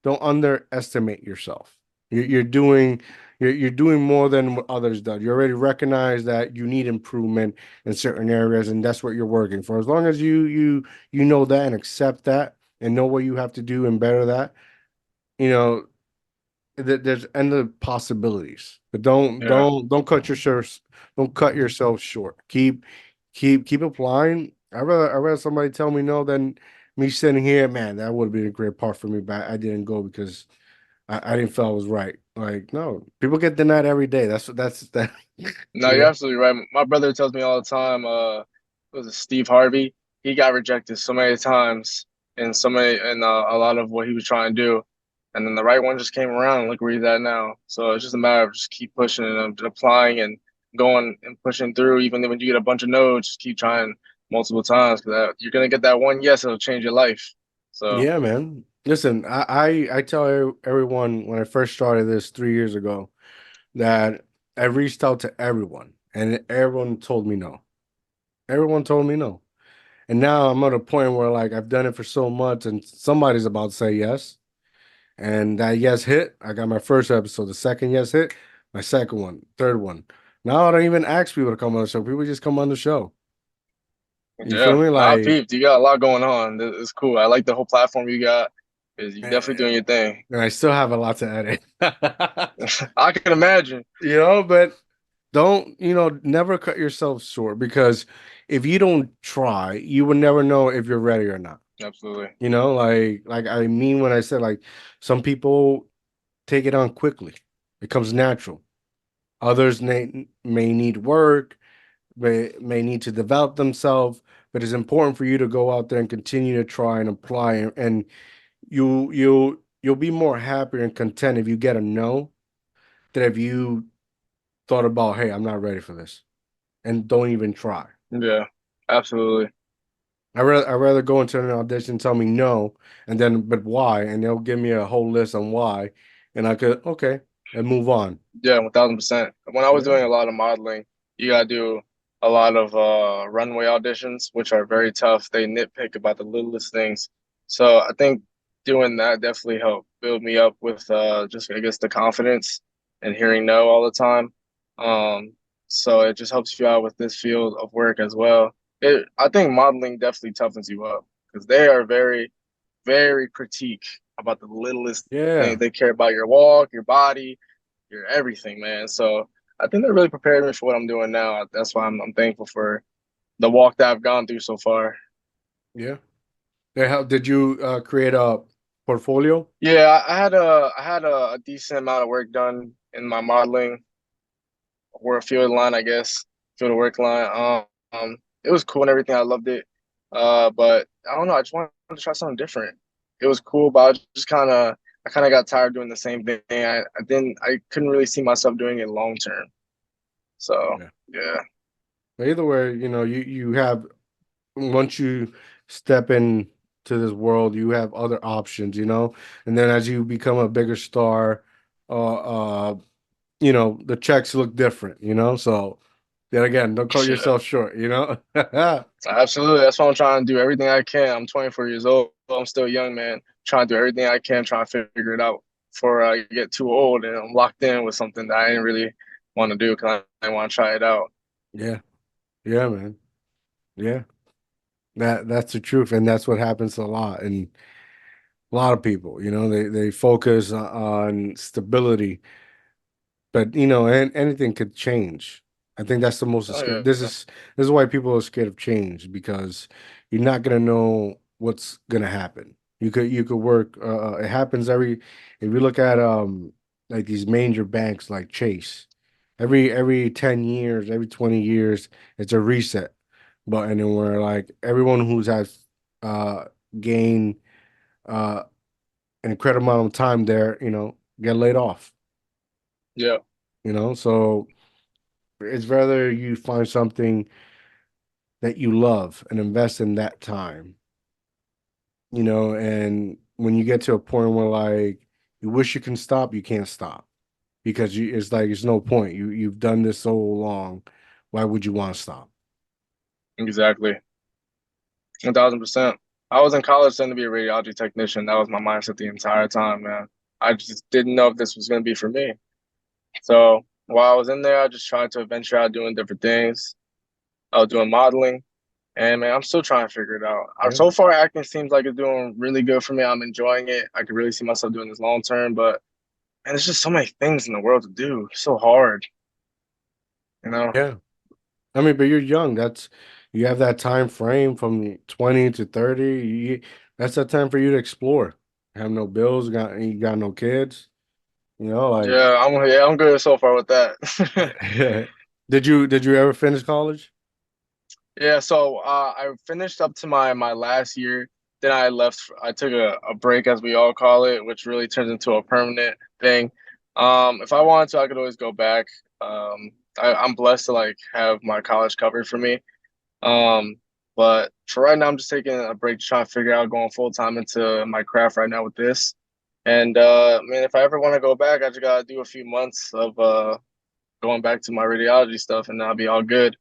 Speaker 1: underestimate yourself. You're doing more than what others do. You already recognize that you need improvement in certain areas, and that's what you're working for. As long as you know that and accept that and know what you have to do and better that, you know, there's endless possibilities. But don't
Speaker 2: yeah.
Speaker 1: don't don't cut yourself don't cut yourself short. Keep applying. I rather somebody tell me no than me sitting here, man, that would have been a great part for me, but I didn't go because I didn't feel I was right. Like, no, people get denied every day. That's that.
Speaker 2: No,
Speaker 1: You
Speaker 2: you're
Speaker 1: know?
Speaker 2: absolutely right. My brother tells me all the time, was it Steve Harvey? He got rejected so many times in a lot of what he was trying to do. And then the right one just came around and look where he's at now. So it's just a matter of just keep pushing and applying and going and pushing through. Even when you get a bunch of no's, just keep trying multiple times because you're gonna get that one yes, it'll change your life. So
Speaker 1: Yeah, man. Listen, I tell everyone when I first started this 3 years ago that I reached out to everyone, and everyone told me no. Everyone told me no. And now I'm at a point where like I've done it for so much, and somebody's about to say yes. And that yes hit. I got my first episode. The second yes hit, my second one, third one. Now I don't even ask people to come on the show. People just come on the show. You feel
Speaker 2: yeah,
Speaker 1: me?
Speaker 2: nah, I
Speaker 1: Like,
Speaker 2: peeped. You got a lot going on. It's cool. I like the whole platform you got. Is you definitely
Speaker 1: and
Speaker 2: doing your thing.
Speaker 1: I still have a lot to edit.
Speaker 2: I can imagine.
Speaker 1: But don't, never cut yourself short because if you don't try, you will never know if you're ready or not.
Speaker 2: Absolutely.
Speaker 1: Like I mean when I said like some people take it on quickly. It comes natural. Others may need work. may need to develop themselves, but it's important for you to go out there and continue to try and apply, and you'll be more happier and content if you get a no than if you thought about, hey, I'm not ready for this, and don't even try.
Speaker 2: Yeah, absolutely.
Speaker 1: I'd rather go into an audition and tell me no, and then but why, and they'll give me a whole list on why, and I could okay and move on.
Speaker 2: Yeah, 1000%. When I was
Speaker 1: Yeah,
Speaker 2: doing a lot of modeling, you gotta do a lot of runway auditions, which are very tough. They nitpick about the littlest things. So I think doing that definitely helped build me up with just I guess the confidence and hearing no all the time. So it just helps you out with this field of work as well. I think modeling definitely toughens you up because they are very, very critique about the littlest thing.
Speaker 1: yeah,
Speaker 2: They care about your walk, your body, your everything, man. So I think that really prepared me for what I'm doing now. That's why I'm thankful for the walk that I've gone through so far.
Speaker 1: yeah. How did you create a portfolio?
Speaker 2: Yeah, I had a decent amount of work done in my modeling or a field line, I guess, field of work line. It was cool and everything. I loved it. But I don't know. I just wanted to try something different. It was cool, but I kind of got tired doing the same thing. I couldn't really see myself doing it long term. So
Speaker 1: Yeah.
Speaker 2: yeah,
Speaker 1: But either way, you have once you step into this world, you have other options, and then as you become a bigger star, the checks look different, so then again, don't call
Speaker 2: yeah.
Speaker 1: yourself short.
Speaker 2: Absolutely. That's what I'm trying to do. Everything I can. I'm 24 years old. I'm still young, man. Trying to do everything I can, trying to figure it out before I get too old and I'm locked in with something that I didn't really want to do because I want to try it out.
Speaker 1: Yeah, yeah, man. Yeah. That's the truth, and that's what happens a lot, and a lot of people, they focus on stability, but and anything could change. I think that's the most
Speaker 2: Oh
Speaker 1: scary.
Speaker 2: yeah.
Speaker 1: This is why people are scared of change, because you're not gonna know what's gonna happen. You could work. It happens every. If you look at like these major banks like Chase, every 10 years, every 20 years, it's a reset button, and where like everyone who's has uh gained uh an incredible amount of time there, get laid off.
Speaker 2: Yeah.
Speaker 1: So it's rather you find something that you love and invest in that time, and when you get to a point where like you wish you can stop, you can't stop because it's like it's no point. You've done this so long. Why would you want to stop?
Speaker 2: Exactly. 1000%. I was in college studying to be a radiology technician. That was my mindset the entire time, man. I just didn't know if this was going to be for me. So while I was in there, I just tried to venture out doing different things. I was doing modeling. And man, I'm still trying to figure it out.
Speaker 1: Yeah,
Speaker 2: So far, acting seems like it's doing really good for me. I'm enjoying it. I could really see myself doing this long term, but and there's just so many things in the world to do. It's so hard, you know?
Speaker 1: yeah. I mean, but you're young. You have that time frame from 20 to 30. That's that time for you to explore. Have no bills, you got no kids. Like
Speaker 2: I'm good so far with that.
Speaker 1: did you ever finish college?
Speaker 2: Yeah, so I finished up to my last year. Then I left. I took a break, as we all call it, which really turns into a permanent thing. If I wanted to, I could always go back. I'm blessed to like have my college covered for me. Um, but for right now, I'm just taking a break to try and figure out going full time into my craft right now with this. And I mean, if I ever want to go back, I just gotta do a few months of going back to my radiology stuff, and I'll be all good.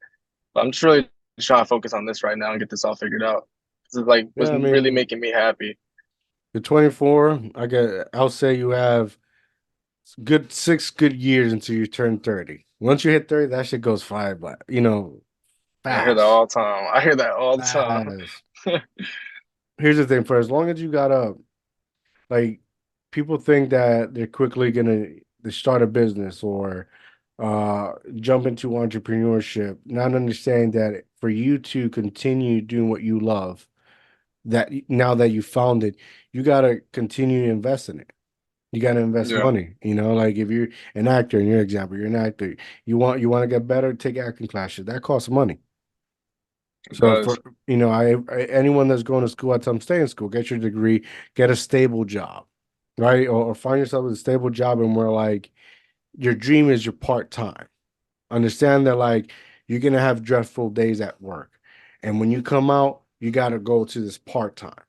Speaker 2: But I'm just really just trying to focus on this right now and get this all figured out. This is like was
Speaker 1: Yeah, I
Speaker 2: really
Speaker 1: mean,
Speaker 2: making me happy.
Speaker 1: you're 24. I'll say you have good 6 good years until you turn 30. Once you hit 30, that shit goes fly by,
Speaker 2: I hear that
Speaker 1: fast,
Speaker 2: all the time. I hear that all the time.
Speaker 1: fast. Here's the thing, for as long as you got up, like people think that they're quickly gonna they start a business or jump into entrepreneurship, not understanding that for you to continue doing what you love, that now that you found it, you gotta continue to invest in it. You got to invest
Speaker 2: Yeah,
Speaker 1: money. Like if you're an actor, in your example, you're an actor. You want to get better, take acting classes. That costs money.
Speaker 2: it
Speaker 1: So for
Speaker 2: does.
Speaker 1: anyone that's going to school, I tell them stay in school, get your degree, get a stable job, right? Or find yourself a stable job, and where like your dream is your part time. Understand that like you're gonna have dreadful days at work, and when you come out, you got to go to this part time,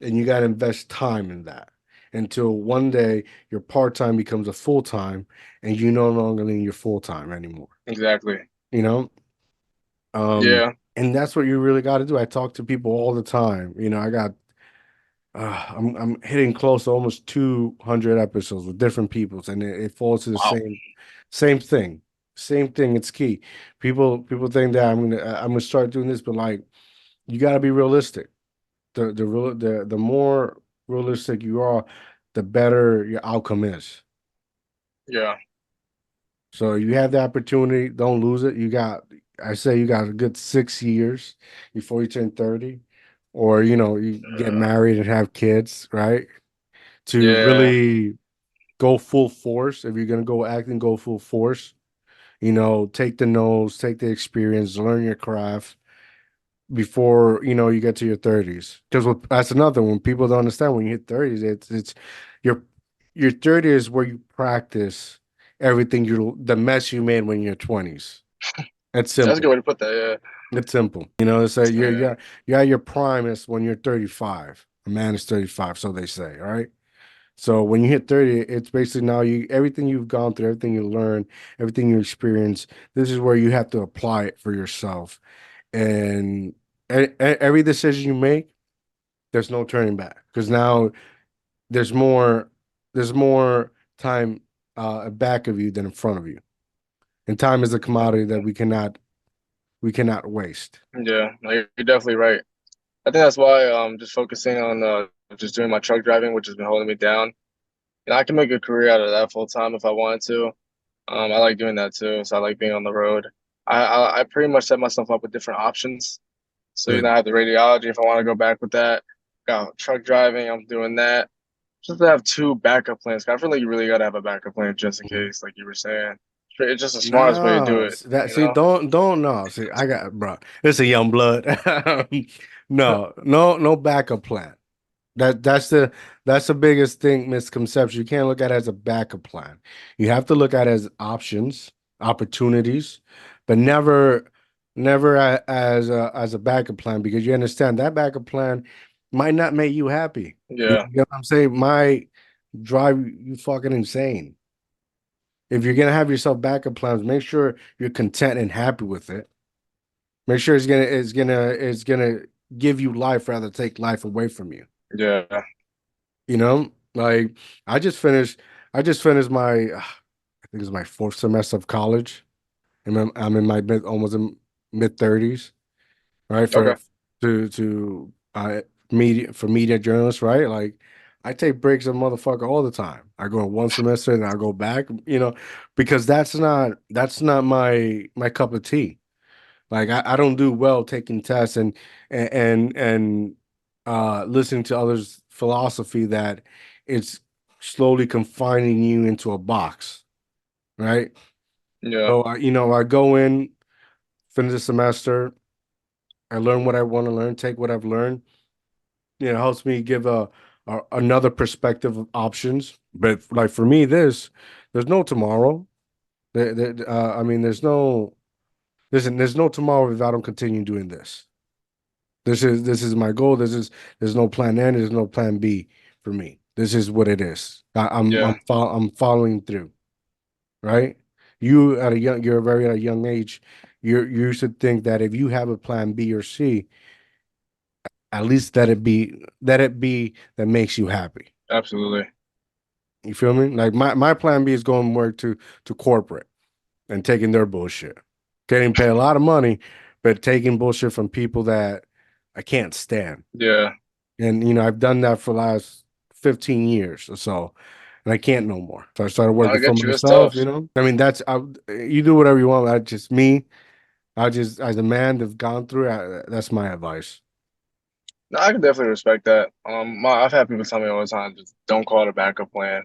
Speaker 1: and you got to invest time in that until one day your part time becomes a full time, and you no longer need your full time anymore.
Speaker 2: Exactly.
Speaker 1: You know,
Speaker 2: Yeah.
Speaker 1: and that's what you really got to do. I talk to people all the time. I got I'm hitting close to almost 200 episodes with different peoples, and it falls to the
Speaker 2: Wow.
Speaker 1: same thing. Same thing. It's key. People think that I'm gonna start doing this, but like you got to be realistic. The more realistic you are, the better your outcome is.
Speaker 2: Yeah.
Speaker 1: So you have the opportunity, don't lose it. I say you got a good 6 years before you turn 30, or you get married and have kids, right? To
Speaker 2: Yeah.
Speaker 1: really go full force. If you're gonna go acting, go full force. Take the nose, take the experience, learn your craft before you get to your 30s. Because that's another one people don't understand. When you hit 30s, it's your your 30s is where you practice everything the mess you made when you're 20s. It's
Speaker 2: That's a good
Speaker 1: simple.
Speaker 2: way to put that.
Speaker 1: It's simple. It's like you're
Speaker 2: Yeah.
Speaker 1: you're you're at your prime is when you're 35. A man is 35, so they say, all right? So when you hit 30, it's basically now everything you've gone through, everything you learn, everything you experience, this is where you have to apply it for yourself. And every decision you make, there's no turning back because now there's more there's more time back of you than in front of you. And time is a commodity that we cannot waste.
Speaker 2: Yeah. Like, you're definitely right. I think that's why just focusing on just doing my truck driving, which has been holding me down. I can make a career out of that full time if I wanted to. I like doing that too, so I like being on the road. I pretty much set myself up with different options. So
Speaker 1: Yeah.
Speaker 2: I have the radiology if I want to go back with that. Got truck driving, I'm doing that. Just to have two backup plans. I feel like you really got to have a backup plan just in
Speaker 1: Mhm.
Speaker 2: case, like you were saying. It's just the smartest way to do
Speaker 1: No,
Speaker 2: it,
Speaker 1: that
Speaker 2: you
Speaker 1: see,
Speaker 2: know?
Speaker 1: don't know. See, I got bro. It's a young blood. No, no, no backup plan. That's the biggest thing misconception. You can't look at it as a backup plan. You have to look at it as options, opportunities, but never as a backup plan because you understand that backup plan might not make you happy. You
Speaker 2: Yeah,
Speaker 1: get what I'm saying? Might drive you fucking insane. If you're gonna have yourself backup plans, make sure you're content and happy with it. Make sure it's gonna give you life rather than take life away from you.
Speaker 2: yeah.
Speaker 1: Like I just finished my I think it's my fourth semester of college. And I'm in my almost in mid 30s, right? For
Speaker 2: Okay.
Speaker 1: to media journalists, right? Like I take breaks of motherfucker all the time. I go in one semester and I go back, because that's not my cup of tea. Like I don't do well taking tests and listening to others' philosophy that it's slowly confining you into a box, right?
Speaker 2: Yeah,
Speaker 1: So I go in, finish the semester, I learn what I want to learn, take what I've learned. It helps me give another perspective of options. But like for me, there's no tomorrow. I mean, there's no tomorrow if I don't continue doing this. This is my goal. There's no plan A, there's no plan B for me. This is what it is.
Speaker 2: yeah,
Speaker 1: I'm following through, right? You're very at a young age. You should think that if you have a plan B or C, at least let it be that makes you happy.
Speaker 2: absolutely.
Speaker 1: You feel me? Like my plan B is going to work to corporate and taking their bullshit. Getting paid a lot of money, but taking bullshit from people that I can't stand.
Speaker 2: Yeah.
Speaker 1: And I've done that for the last 15 years or so, and I can't no more. So I started
Speaker 2: No, I
Speaker 1: working for
Speaker 2: get you. It's
Speaker 1: myself.
Speaker 2: tough.
Speaker 1: I mean, you do whatever you want. That's just me. I just as a man that's gone through it, that's my advice.
Speaker 2: No, I can definitely respect that. I've had people tell me all the time, just don't call it a backup plan.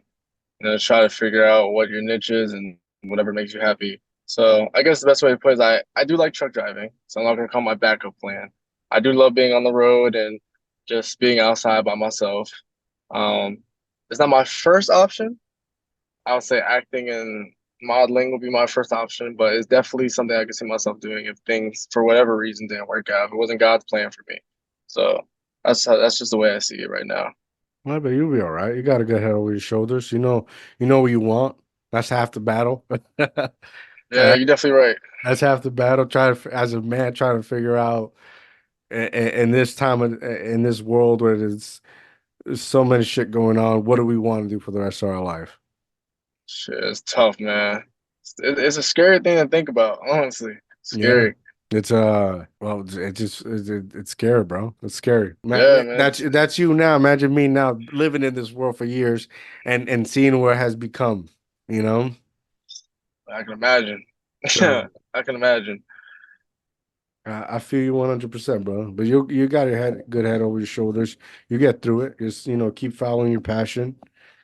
Speaker 2: Try to figure out what your niche is and whatever makes you happy. So I guess the best way to put it is I do like truck driving, so I'm not gonna call my backup plan. I do love being on the road and just being outside by myself. Um, it's not my first option. I would say acting and modeling would be my first option, but it's definitely something I could see myself doing if things, for whatever reason, didn't work out. If it wasn't God's plan for me. So that's just the way I see it right now.
Speaker 1: I bet you'll be all right. You got a good head over your shoulders. You know what you want. That's half the battle.
Speaker 2: Yeah,
Speaker 1: Uh,
Speaker 2: you're definitely right.
Speaker 1: that's half the battle. As a man, trying to figure out in this time in this world where there's so many shit going on. What do we want to do for the rest of our life?
Speaker 2: Shit, it's tough, man. It's a scary thing to think about, honestly.
Speaker 1: Yeah.
Speaker 2: Scary.
Speaker 1: It's well, it's scary, bro. It's scary.
Speaker 2: Yeah,
Speaker 1: Man,
Speaker 2: man.
Speaker 1: that's you now. Imagine me now living in this world for years and seeing where it has become, you know?
Speaker 2: I can imagine.
Speaker 1: So
Speaker 2: I can imagine.
Speaker 1: I feel you 100%, bro. But you got your good head over your shoulders. You get through it. Just, keep following your passion.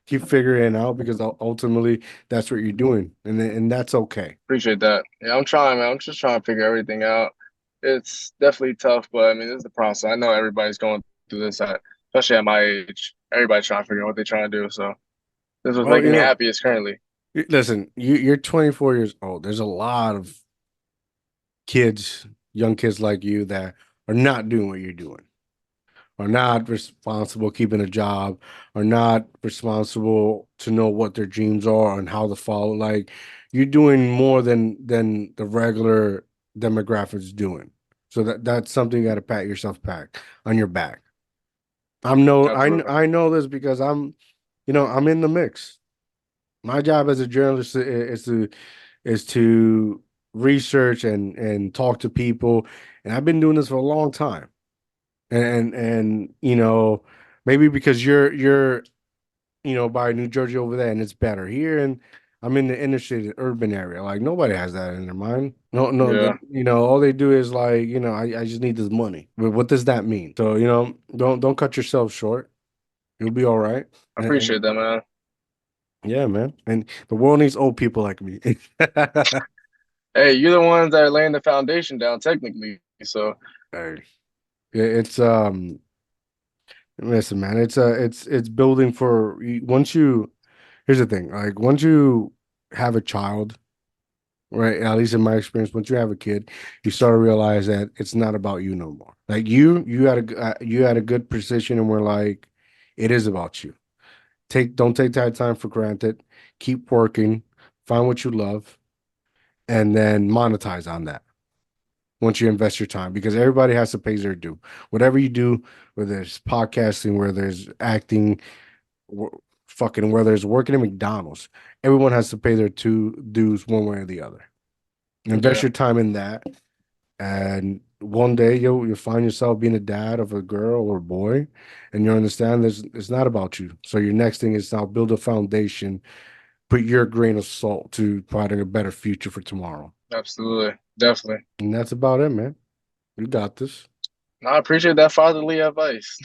Speaker 1: Keep figuring it out because ultimately that's what you're doing. And that's okay.
Speaker 2: Appreciate that. Yeah, I'm trying, man. I'm just trying to figure everything out. It's definitely tough, but I mean, this is the process. I know everybody's going through this, especially at my age. Everybody's trying to figure out what they're trying to do. So this was
Speaker 1: Well,
Speaker 2: making me happiest currently.
Speaker 1: listen, you're 24 years old. There's a lot of kids, young kids like you that are not doing what you're doing, are not responsible keeping a job, are not responsible to know what their dreams are and how to follow. Like you're doing more than the regular demographics doing. So that's something you got to pat yourself back on your back.
Speaker 2: Absolutely.
Speaker 1: I know this because I'm in the mix. My job as a journalist is to research and talk to people, and I've been doing this for a long time. And maybe because you're by New Jersey over there and it's better here, and I'm in the inner city urban area. Like nobody has that in their mind. No, no, that
Speaker 2: Yeah,
Speaker 1: all they do is like, I just need this money. But what does that mean? So, don't cut yourself short. You'll be all right.
Speaker 2: I
Speaker 1: And
Speaker 2: appreciate that, man.
Speaker 1: yeah, man. And the world needs old people like me.
Speaker 2: Hey, you're the ones that are laying the foundation down, technically. So
Speaker 1: Hey, it's listen, man, it's building for once you here's the thing, like once you have a child, right? At least in my experience, once you have a kid, you start to realize that it's not about you no more. Like you had a good position, and we're like, it is about you. Don't take that time for granted. Keep working, find what you love, and then monetize on that once you invest your time because everybody has to pay their due. Whatever you do, whether it's podcasting, whether there's acting, fucking whether it's working at McDonald's, everyone has to pay their two dues one way or the other. Invest
Speaker 2: yeah,
Speaker 1: your time in that, and one day you'll find yourself being a dad of a girl or a boy, and you understand this it's not about you. So your next thing is now build a foundation, put your grain of salt to providing a better future for tomorrow.
Speaker 2: absolutely. Definitely.
Speaker 1: And that's about it, man. You got this.
Speaker 2: No, I appreciate that fatherly advice.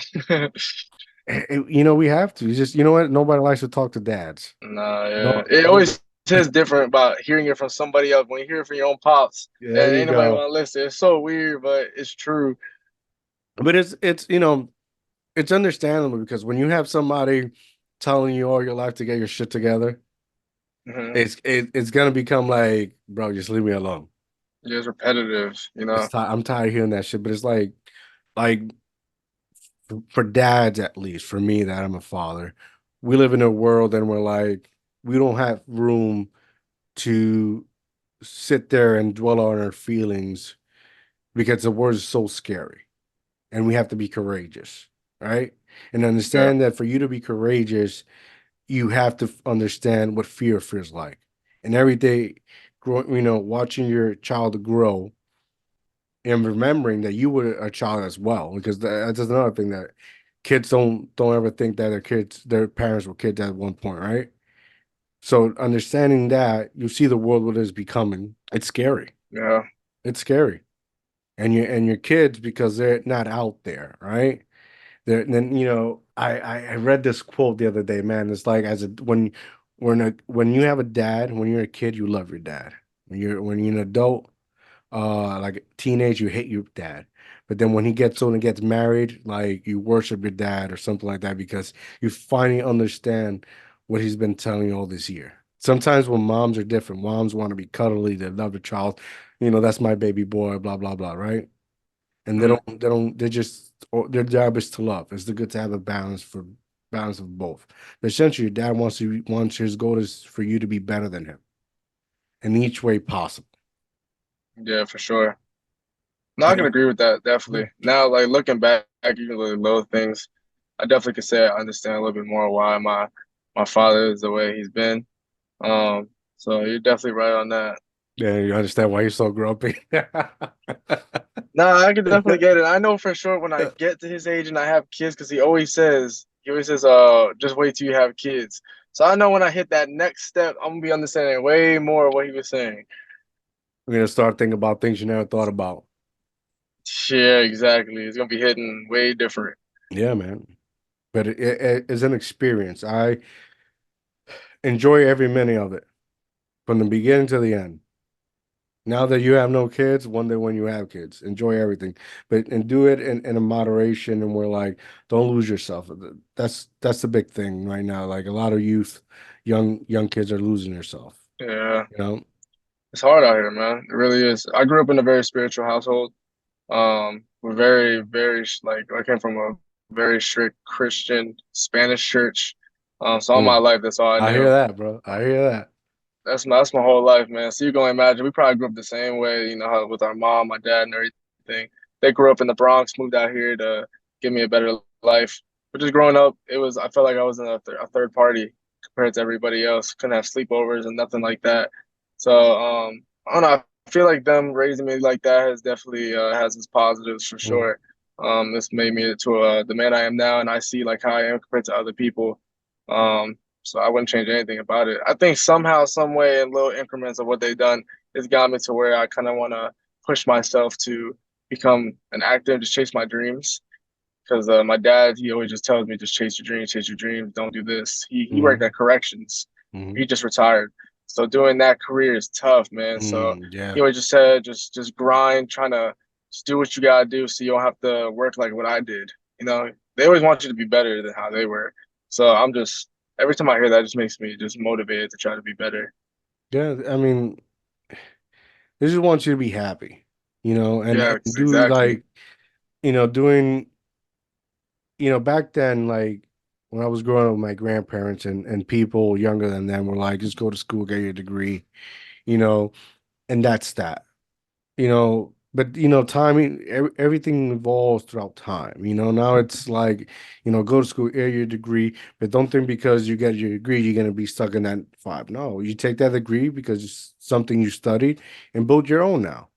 Speaker 1: We have to. You just, you know what? Nobody likes to talk to dads.
Speaker 2: Nah, yeah.
Speaker 1: No,
Speaker 2: It
Speaker 1: no.
Speaker 2: always is different about hearing it from somebody else. When you hear it from your own pops,
Speaker 1: There
Speaker 2: and
Speaker 1: you
Speaker 2: ain't nobody
Speaker 1: go.
Speaker 2: want to listen. It's so weird, but it's true.
Speaker 1: But it's understandable because when you have somebody telling you all your life to get your shit together,
Speaker 2: Hmm.
Speaker 1: it's gonna become like, bro, just leave me alone.
Speaker 2: It's repetitive, you know?
Speaker 1: I'm tired of hearing that shit. But it's like for dads at least, for me that I'm a father, we live in a world and we're like, we don't have room to sit there and dwell on our feelings because the world is so scary and we have to be courageous, right? And
Speaker 2: Yeah,
Speaker 1: understand that for you to be courageous, you have to understand what fear feels like. And every day, watching your child grow and remembering that you were a child as well, because that's another thing that kids don't ever think that their parents were kids at one point, right? So understanding that you see the world what it is becoming, it's scary.
Speaker 2: yeah,
Speaker 1: It's scary. And your kids because they're not out there, right? There, and then I read this quote the other day, man. It's like as a when you have a dad, when you're a kid, you love your dad. When you're an adult, like a teenage, you hate your dad. But then when he gets old and gets married, like you worship your dad or something like that because you finally understand what he's been telling you all this year. Sometimes when moms are different, moms want to be cuddly, they love their child, that's my baby boy, blah blah blah, right? And they
Speaker 2: Mm,
Speaker 1: don't they don't they just their job is to love. It's good to have a balance of both. But essentially, your dad wants his goal is for you to be better than him in each way possible.
Speaker 2: yeah, for sure. No, I can
Speaker 1: And
Speaker 2: agree with that, definitely. Now, like looking back, even the little things, I definitely could say I understand a little bit more why my father is the way he's been. So you're definitely right on that.
Speaker 1: yeah, you understand why you're so grumpy.
Speaker 2: No, I can definitely get it. I know for sure when I get to his age and I have kids, because he always says, just wait till you have kids. So I know when I hit that next step, I'm gonna be understanding way more of what he was saying.
Speaker 1: We're gonna start thinking about things you never thought about.
Speaker 2: Yeah, exactly. It's gonna be hitting way different.
Speaker 1: Yeah, man. But it's an experience. I enjoy every minute of it from the beginning to the end. Now that you have no kids, one day when you have kids, enjoy everything, but and do it in a moderation. And we're like, don't lose yourself. That's the big thing right now. Like a lot of young kids are losing themselves.
Speaker 2: Yeah,
Speaker 1: You know,
Speaker 2: it's hard out here, man. It really is. I grew up in a very spiritual household. We're very like I came from a very strict Christian Spanish church. So all my
Speaker 1: Mm.
Speaker 2: life, that's all I
Speaker 1: I hear
Speaker 2: knew.
Speaker 1: that, bro. I hear that.
Speaker 2: That's my whole life, man. So you can imagine we probably grew up the same way, how with our mom, my dad, and everything. They grew up in the Bronx, moved out here to give me a better life. But just growing up, I felt like I was in a third party compared to everybody else. Couldn't have sleepovers and nothing like that. So I don't know. I feel like them raising me like that has definitely has its positives for
Speaker 1: Mm,
Speaker 2: sure. This made me to the man I am now, and I see like how I am compared to other people. So I wouldn't change anything about it. I think somehow, some way, in little increments of what they've done, it's got me to where I kind of want to push myself to become an actor, just chase my dreams. Because my dad, he always just tells me, just chase your dreams, don't do this. He worked
Speaker 1: mm,
Speaker 2: at corrections.
Speaker 1: mm,
Speaker 2: He just retired, so doing that career is tough, man. So he
Speaker 1: yeah,
Speaker 2: always just said, just grind, trying to just do what you gotta do, so you don't have to work like what I did. They always want you to be better than how they were. So I'm just every time I hear that, it just makes me just motivated to try to be better.
Speaker 1: yeah. I mean, they just want you to be happy, and
Speaker 2: Yeah,
Speaker 1: do
Speaker 2: exactly.
Speaker 1: like, doing, back then, like when I was growing up with my grandparents and people younger than them were like, just go to school, get your degree, you know, and that's that, but timing, everything evolves throughout time. Now it's like, go to school, get your degree, but don't think because you get your degree, you're gonna be stuck in that five. No, you take that degree because it's something you studied and build your own now.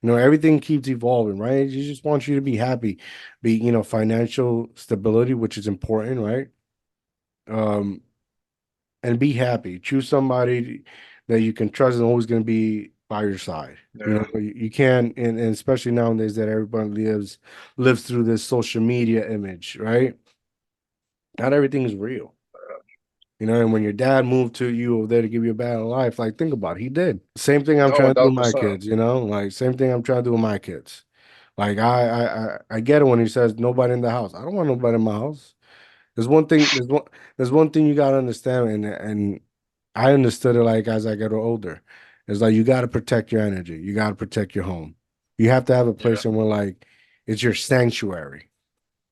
Speaker 1: Everything keeps evolving, right? You just want you to be happy, be, financial stability, which is important, right? Um, and be happy. Choose somebody that you can trust and always going to be by your side.
Speaker 2: Yeah,
Speaker 1: You can't, and especially nowadays that everybody lives through this social media image, right? Not everything is real. And when your dad moved to you over there to give you a better life, like think about it, he did. Same thing I'm
Speaker 2: no,
Speaker 1: trying
Speaker 2: one
Speaker 1: to do with
Speaker 2: thousand
Speaker 1: my
Speaker 2: percent.
Speaker 1: kids, like same thing I'm trying to do with my kids. Like I get it when he says nobody in the house. I don't want nobody in my house. There's one thing you gotta understand, and I understood it like as I get older. It's like you gotta protect your energy. You gotta protect your home. You have to have a
Speaker 2: Yeah,
Speaker 1: place where like it's your sanctuary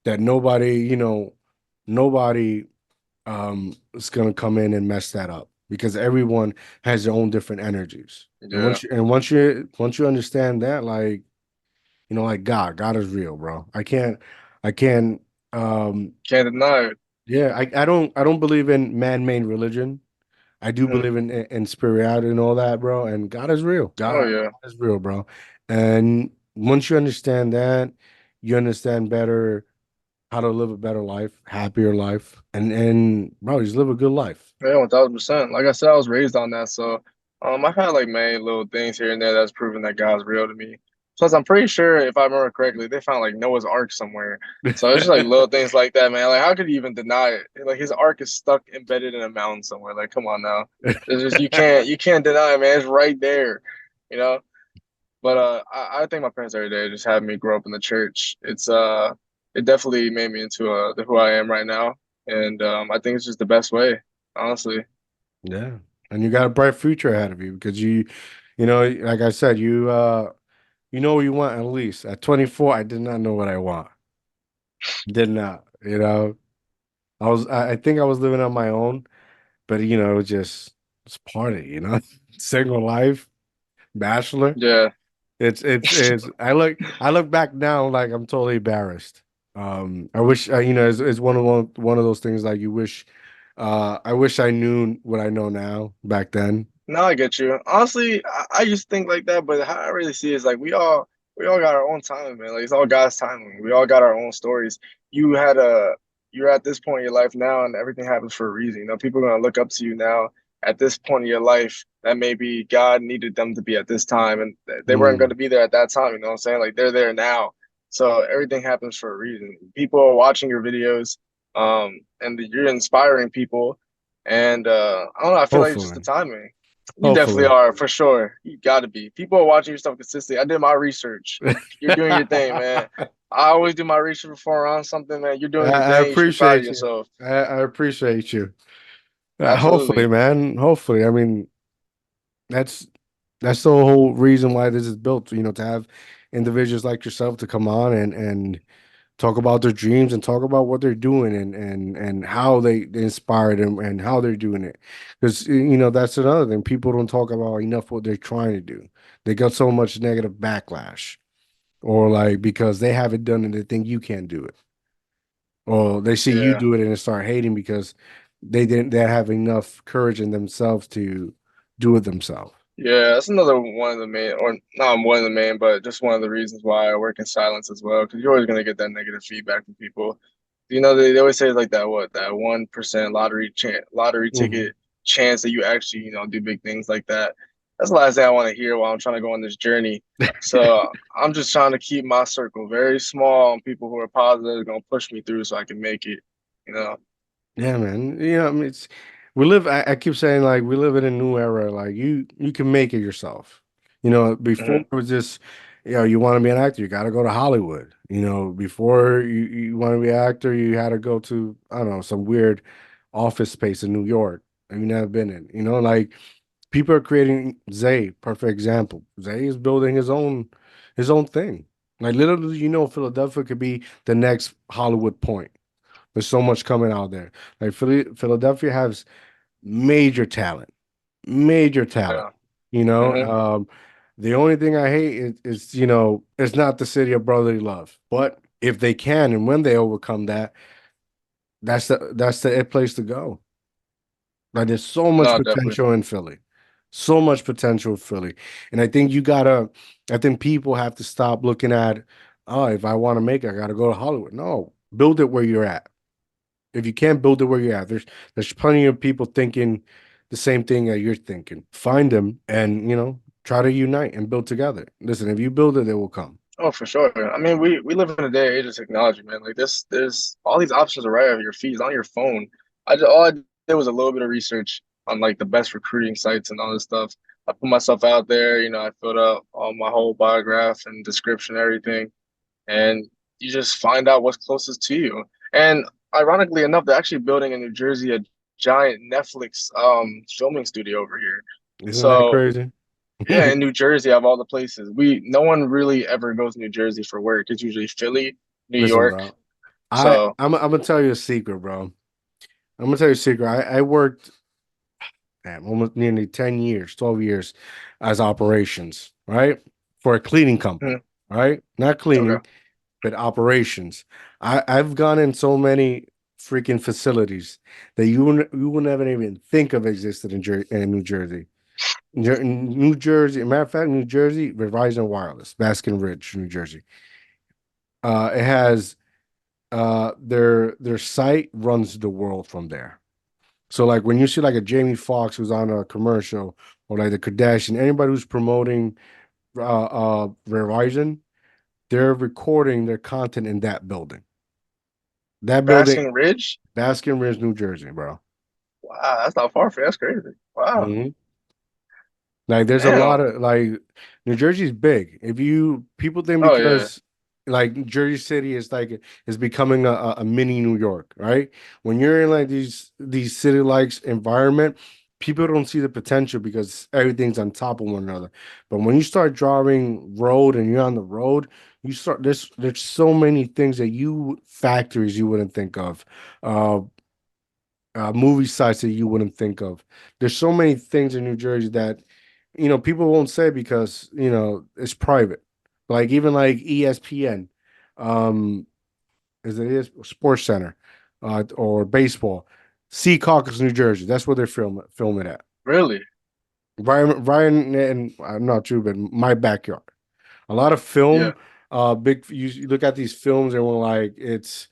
Speaker 1: that nobody is gonna come in and mess that up because everyone has their own different energies. And
Speaker 2: yeah.
Speaker 1: once you understand that, like like God is real, bro. I can't um
Speaker 2: Can't deny it.
Speaker 1: yeah, I don't believe in man-made religion. I do
Speaker 2: Mhm.
Speaker 1: believe in spirituality and all that, bro. And God is real.
Speaker 2: Oh
Speaker 1: God
Speaker 2: yeah,
Speaker 1: is real, bro. And once you understand that, you understand better how to live a better life, happier life, and bro, just live a good life.
Speaker 2: yeah, 1000%. Like I said, I was raised on that, so I've had like many little things here and there that's proven that God's real to me. Plus, I'm pretty sure if I remember correctly, they found like Noah's Ark somewhere. So it's just like little things like that, man. Like, how could you even deny it? Like, his Ark is stuck embedded in a mountain somewhere. Like, come on now. It's just you can't deny it, man. It's right there, you know. But I thank my parents every day. Just having me grow up in the church. It definitely made me into who I am right now, and I think it's just the best way, honestly.
Speaker 1: Yeah. And you got a bright future ahead of you because you know, like I said, you know what you want at least. At 24, I did not know what I want. Did not, you know. I think I was living on my own, but you know, it was just it's party, you know. Single life, bachelor.
Speaker 2: Yeah.
Speaker 1: It's I look back now like I'm totally embarrassed. I wish you know it's one of those things like you wish I wish I knew what I know now back then.
Speaker 2: No, I get you. Honestly, I used to think like that, but how I really see it is like we all got our own timing, man. Like it's all God's timing. We all got our own stories. You had a you're at this point in your life now, and everything happens for a reason. You know, people are gonna look up to you now at this point in your life that maybe God needed them to be at this time, and they weren't going
Speaker 1: Mm,
Speaker 2: to be there at that time. You know what I'm saying? Like they're there now, so everything happens for a reason. People are watching your videos, and you're inspiring people. And I don't know. I feel like it's just the
Speaker 1: hopefully.
Speaker 2: timing. You definitely
Speaker 1: Hopefully.
Speaker 2: are for sure. You got to be. People are watching your stuff consistently. I did my research. You're doing your thing, man. I always do my research before I'm on something, man. You're doing your
Speaker 1: I
Speaker 2: thing. You should be proud of
Speaker 1: appreciate you.
Speaker 2: yourself.
Speaker 1: I appreciate you. Hopefully,
Speaker 2: Absolutely.
Speaker 1: man. Hopefully. I mean, that's that's the whole reason why this is built, you know, to have individuals like yourself to come on and talk about their dreams and talk about what they're doing and how they inspire them and how they're doing it. Because you know, that's another thing. People don't talk about enough what they're trying to do. They got so much negative backlash. Or like because they haven't done it, they think you can't do it. Or they see you
Speaker 2: Yeah.
Speaker 1: do it and they start hating because they have enough courage in themselves to do it themselves.
Speaker 2: Yeah, that's another one of the main, or not one of the main, but just one of the reasons why I work in silence as well, because you're always going to get that negative feedback from people. You know, they always say like that, what, that 1% lottery
Speaker 1: Hmm.
Speaker 2: ticket chance that you actually, you know, do big things like that. That's the last thing I want to hear while I'm trying to go on this journey. So I'm just trying to keep my circle very small and people who are positive going to push me through so I can make it, you know.
Speaker 1: Yeah, man. You know, I mean, it's we live. I keep saying like we live in a new era. Like you can make it yourself. You know, before
Speaker 2: Hmm.
Speaker 1: it was just, you know, you want to be an actor, you got to go to Hollywood. You know, before you want to be an actor, you had to go to I don't know some weird office space in New York that you never been in. You know, like people are creating Zay, perfect example. Zay is building his own thing. Like literally, you know, Philadelphia could be the next Hollywood point. There's so much coming out there. Like Philadelphia has major talent, major talent.
Speaker 2: Yeah.
Speaker 1: You know,
Speaker 2: Hmm.
Speaker 1: the only thing I hate is you know it's not the city of brotherly love. But if they can and when they overcome that, that's the place to go. Like there's so much
Speaker 2: No, definitely.
Speaker 1: potential in Philly, so much potential in Philly, and I think you gotta. I think people have to stop looking at, oh, if I want to make it, I gotta go to Hollywood. No, build it where you're at. If you can't build it where you're at, there's plenty of people thinking the same thing that you're thinking. Find them and you know try to unite and build together. Listen, if you build it, they will come.
Speaker 2: Oh, for sure. I mean, we live in a day and age of technology, man. Like this, there's all these options are right at your feet, it's on your phone. All I did was a little bit of research on like the best recruiting sites and all this stuff. I put myself out there, you know, I filled out all my whole biograph and description, everything, and you just find out what's closest to you. And ironically enough, they're actually building in New Jersey a giant Netflix filming studio over here.
Speaker 1: Isn't that
Speaker 2: So
Speaker 1: crazy?
Speaker 2: yeah, in New Jersey, of all the places, we no one really ever goes to New Jersey for work. It's usually Philly, New
Speaker 1: Listen,
Speaker 2: York.
Speaker 1: bro.
Speaker 2: So,
Speaker 1: I'm gonna tell you a secret, bro. I'm gonna tell you a secret. I worked almost nearly 10 years, 12 years as operations, right? For a cleaning company,
Speaker 2: mhm,
Speaker 1: right? Not
Speaker 2: okay.
Speaker 1: cleaning, but operations. I've gone in so many freaking facilities that you will never even think of existed in New Jersey. New Jersey, matter of fact, New Jersey, Verizon Wireless, Baskin Ridge, New Jersey. It has their site runs the world from there. So like when you see like a Jamie Foxx who's on a commercial or like the Kardashian, anybody who's promoting Verizon, they're recording their content in that building. That building,
Speaker 2: Basking Ridge?
Speaker 1: Baskin Ridge, New Jersey, bro.
Speaker 2: Wow, that's not far from you. That's crazy. Wow.
Speaker 1: Hmm. Like there's a lot
Speaker 2: Damn.
Speaker 1: of like New Jersey's big. If you people think
Speaker 2: Oh yeah.
Speaker 1: because like Jersey City is like is becoming a mini New York, right? When you're in like these city likes environment, people don't see the potential because everything's on top of one another. But when you start driving road and you're on the road, you start there's so many things that you factories you wouldn't think of. Uh movie sites that you wouldn't think of. There's so many things in New Jersey that people won't say because it's private. Like even like ESPN, um, is it is Sports Center, or baseball, Secaucus, New Jersey. That's where they're filming at.
Speaker 2: Really?
Speaker 1: Ryan and I'm not true, but my backyard. A lot of
Speaker 2: Yeah.
Speaker 1: film, big. You look at these films and we're like it's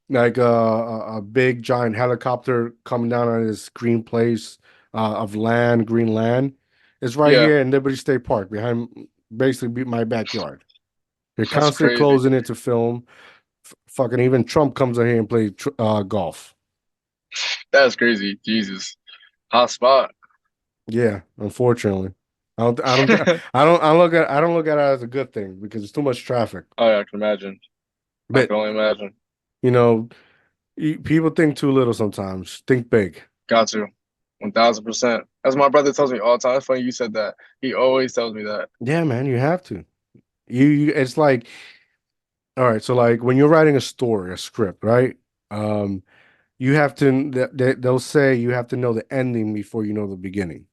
Speaker 1: like a big giant helicopter coming down on this green place of land, green land. It's right
Speaker 2: Yeah.
Speaker 1: here in Liberty State Park behind basically my backyard. They're
Speaker 2: That's
Speaker 1: constantly
Speaker 2: crazy.
Speaker 1: closing it to film. Fucking even Trump comes in here and plays golf.
Speaker 2: That's crazy. Jesus. Hot spot.
Speaker 1: Yeah, unfortunately. I don't look at it as a good thing because it's too much traffic.
Speaker 2: Oh yeah, I can imagine. I
Speaker 1: But
Speaker 2: can only imagine.
Speaker 1: you know, people think too little sometimes. Think big.
Speaker 2: Got to. 1000%. As my brother tells me all the time. It's funny you said that. He always tells me that.
Speaker 1: Yeah, man, you have to. It's like all right, so like when you're writing a story, a script, right? Um, you have to they'll say you have to know the ending before you know the beginning,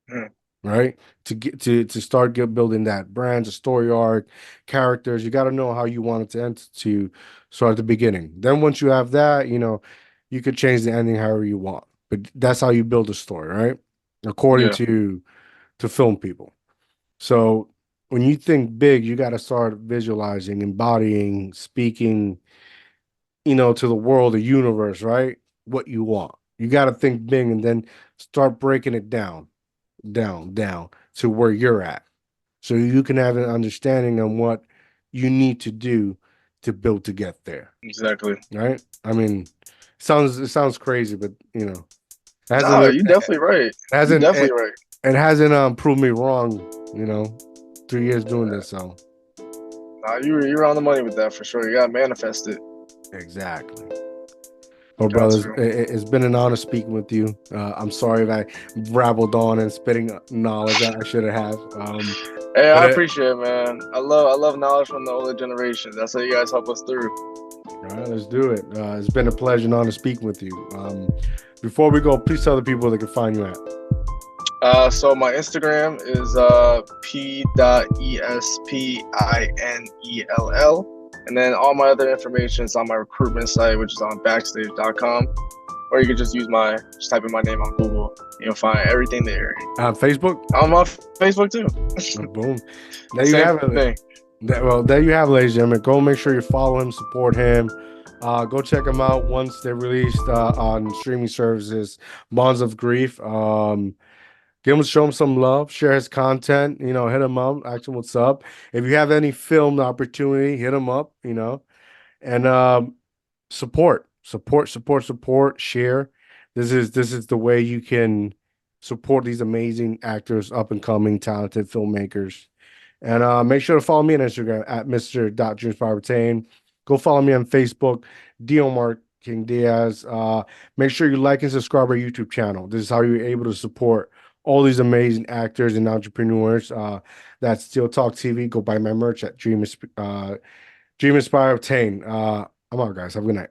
Speaker 2: Hmm.
Speaker 1: right? To get to start building that brand, a story arc, characters, you got to know how you want it to end to start at the beginning. Then once you have that, you could change the ending however you want. But that's how you build a story, right? According
Speaker 2: Yeah,
Speaker 1: to film people. So when you think big, you got to start visualizing, embodying, speaking, to the world, the universe, right? What you want. You got to think big and then start breaking it down, down to where you're at. So you can have an understanding on what you need to do to build to get there,
Speaker 2: exactly.
Speaker 1: right? I mean, it sounds crazy, but it
Speaker 2: No,
Speaker 1: hasn't
Speaker 2: you
Speaker 1: it
Speaker 2: definitely right. You
Speaker 1: hasn't
Speaker 2: definitely
Speaker 1: it,
Speaker 2: right.
Speaker 1: it hasn't proved me wrong, you know, 3 years doing this, so
Speaker 2: Nah, you're on the money with that for sure. You gotta manifest it.
Speaker 1: exactly. Well,
Speaker 2: Got
Speaker 1: brothers,
Speaker 2: to.
Speaker 1: it's been an honor speaking with you. I'm sorry if I rabbled on and spitting knowledge that I should have.
Speaker 2: Hey,
Speaker 1: But
Speaker 2: I appreciate it, man. I love knowledge from the older generation. That's how you guys help us through.
Speaker 1: all right, let's do it. It's been a pleasure and honor speaking with you. Before we go, please tell the people they can find you at.
Speaker 2: So my Instagram is p.espinell, and then all my other information is on my recruitment site, which is on backstage.com. Or you could just type in my name on Google. You'll find everything there.
Speaker 1: Facebook.
Speaker 2: I'm on Facebook too.
Speaker 1: Boom. There you
Speaker 2: Same
Speaker 1: have it.
Speaker 2: thing.
Speaker 1: Well, there you have it, ladies and gentlemen. Go make sure you follow him, support him. Go check him out once they're released on streaming services. Bonds of Grief. Show him some love, share his content, hit him up, ask him what's up. If you have any film opportunity, hit him up, and support, share. This is the way you can support these amazing actors, up and coming, talented filmmakers. And make sure to follow me on Instagram at Mr.Dreams. Go follow me on Facebook, Diomar King Diaz. Make sure you like and subscribe our YouTube channel. This is how you're able to support all these amazing actors and entrepreneurs. That's Steel Talk TV. Go buy my merch at Dream Inspire Obtain. I'm out, guys. Have a good night.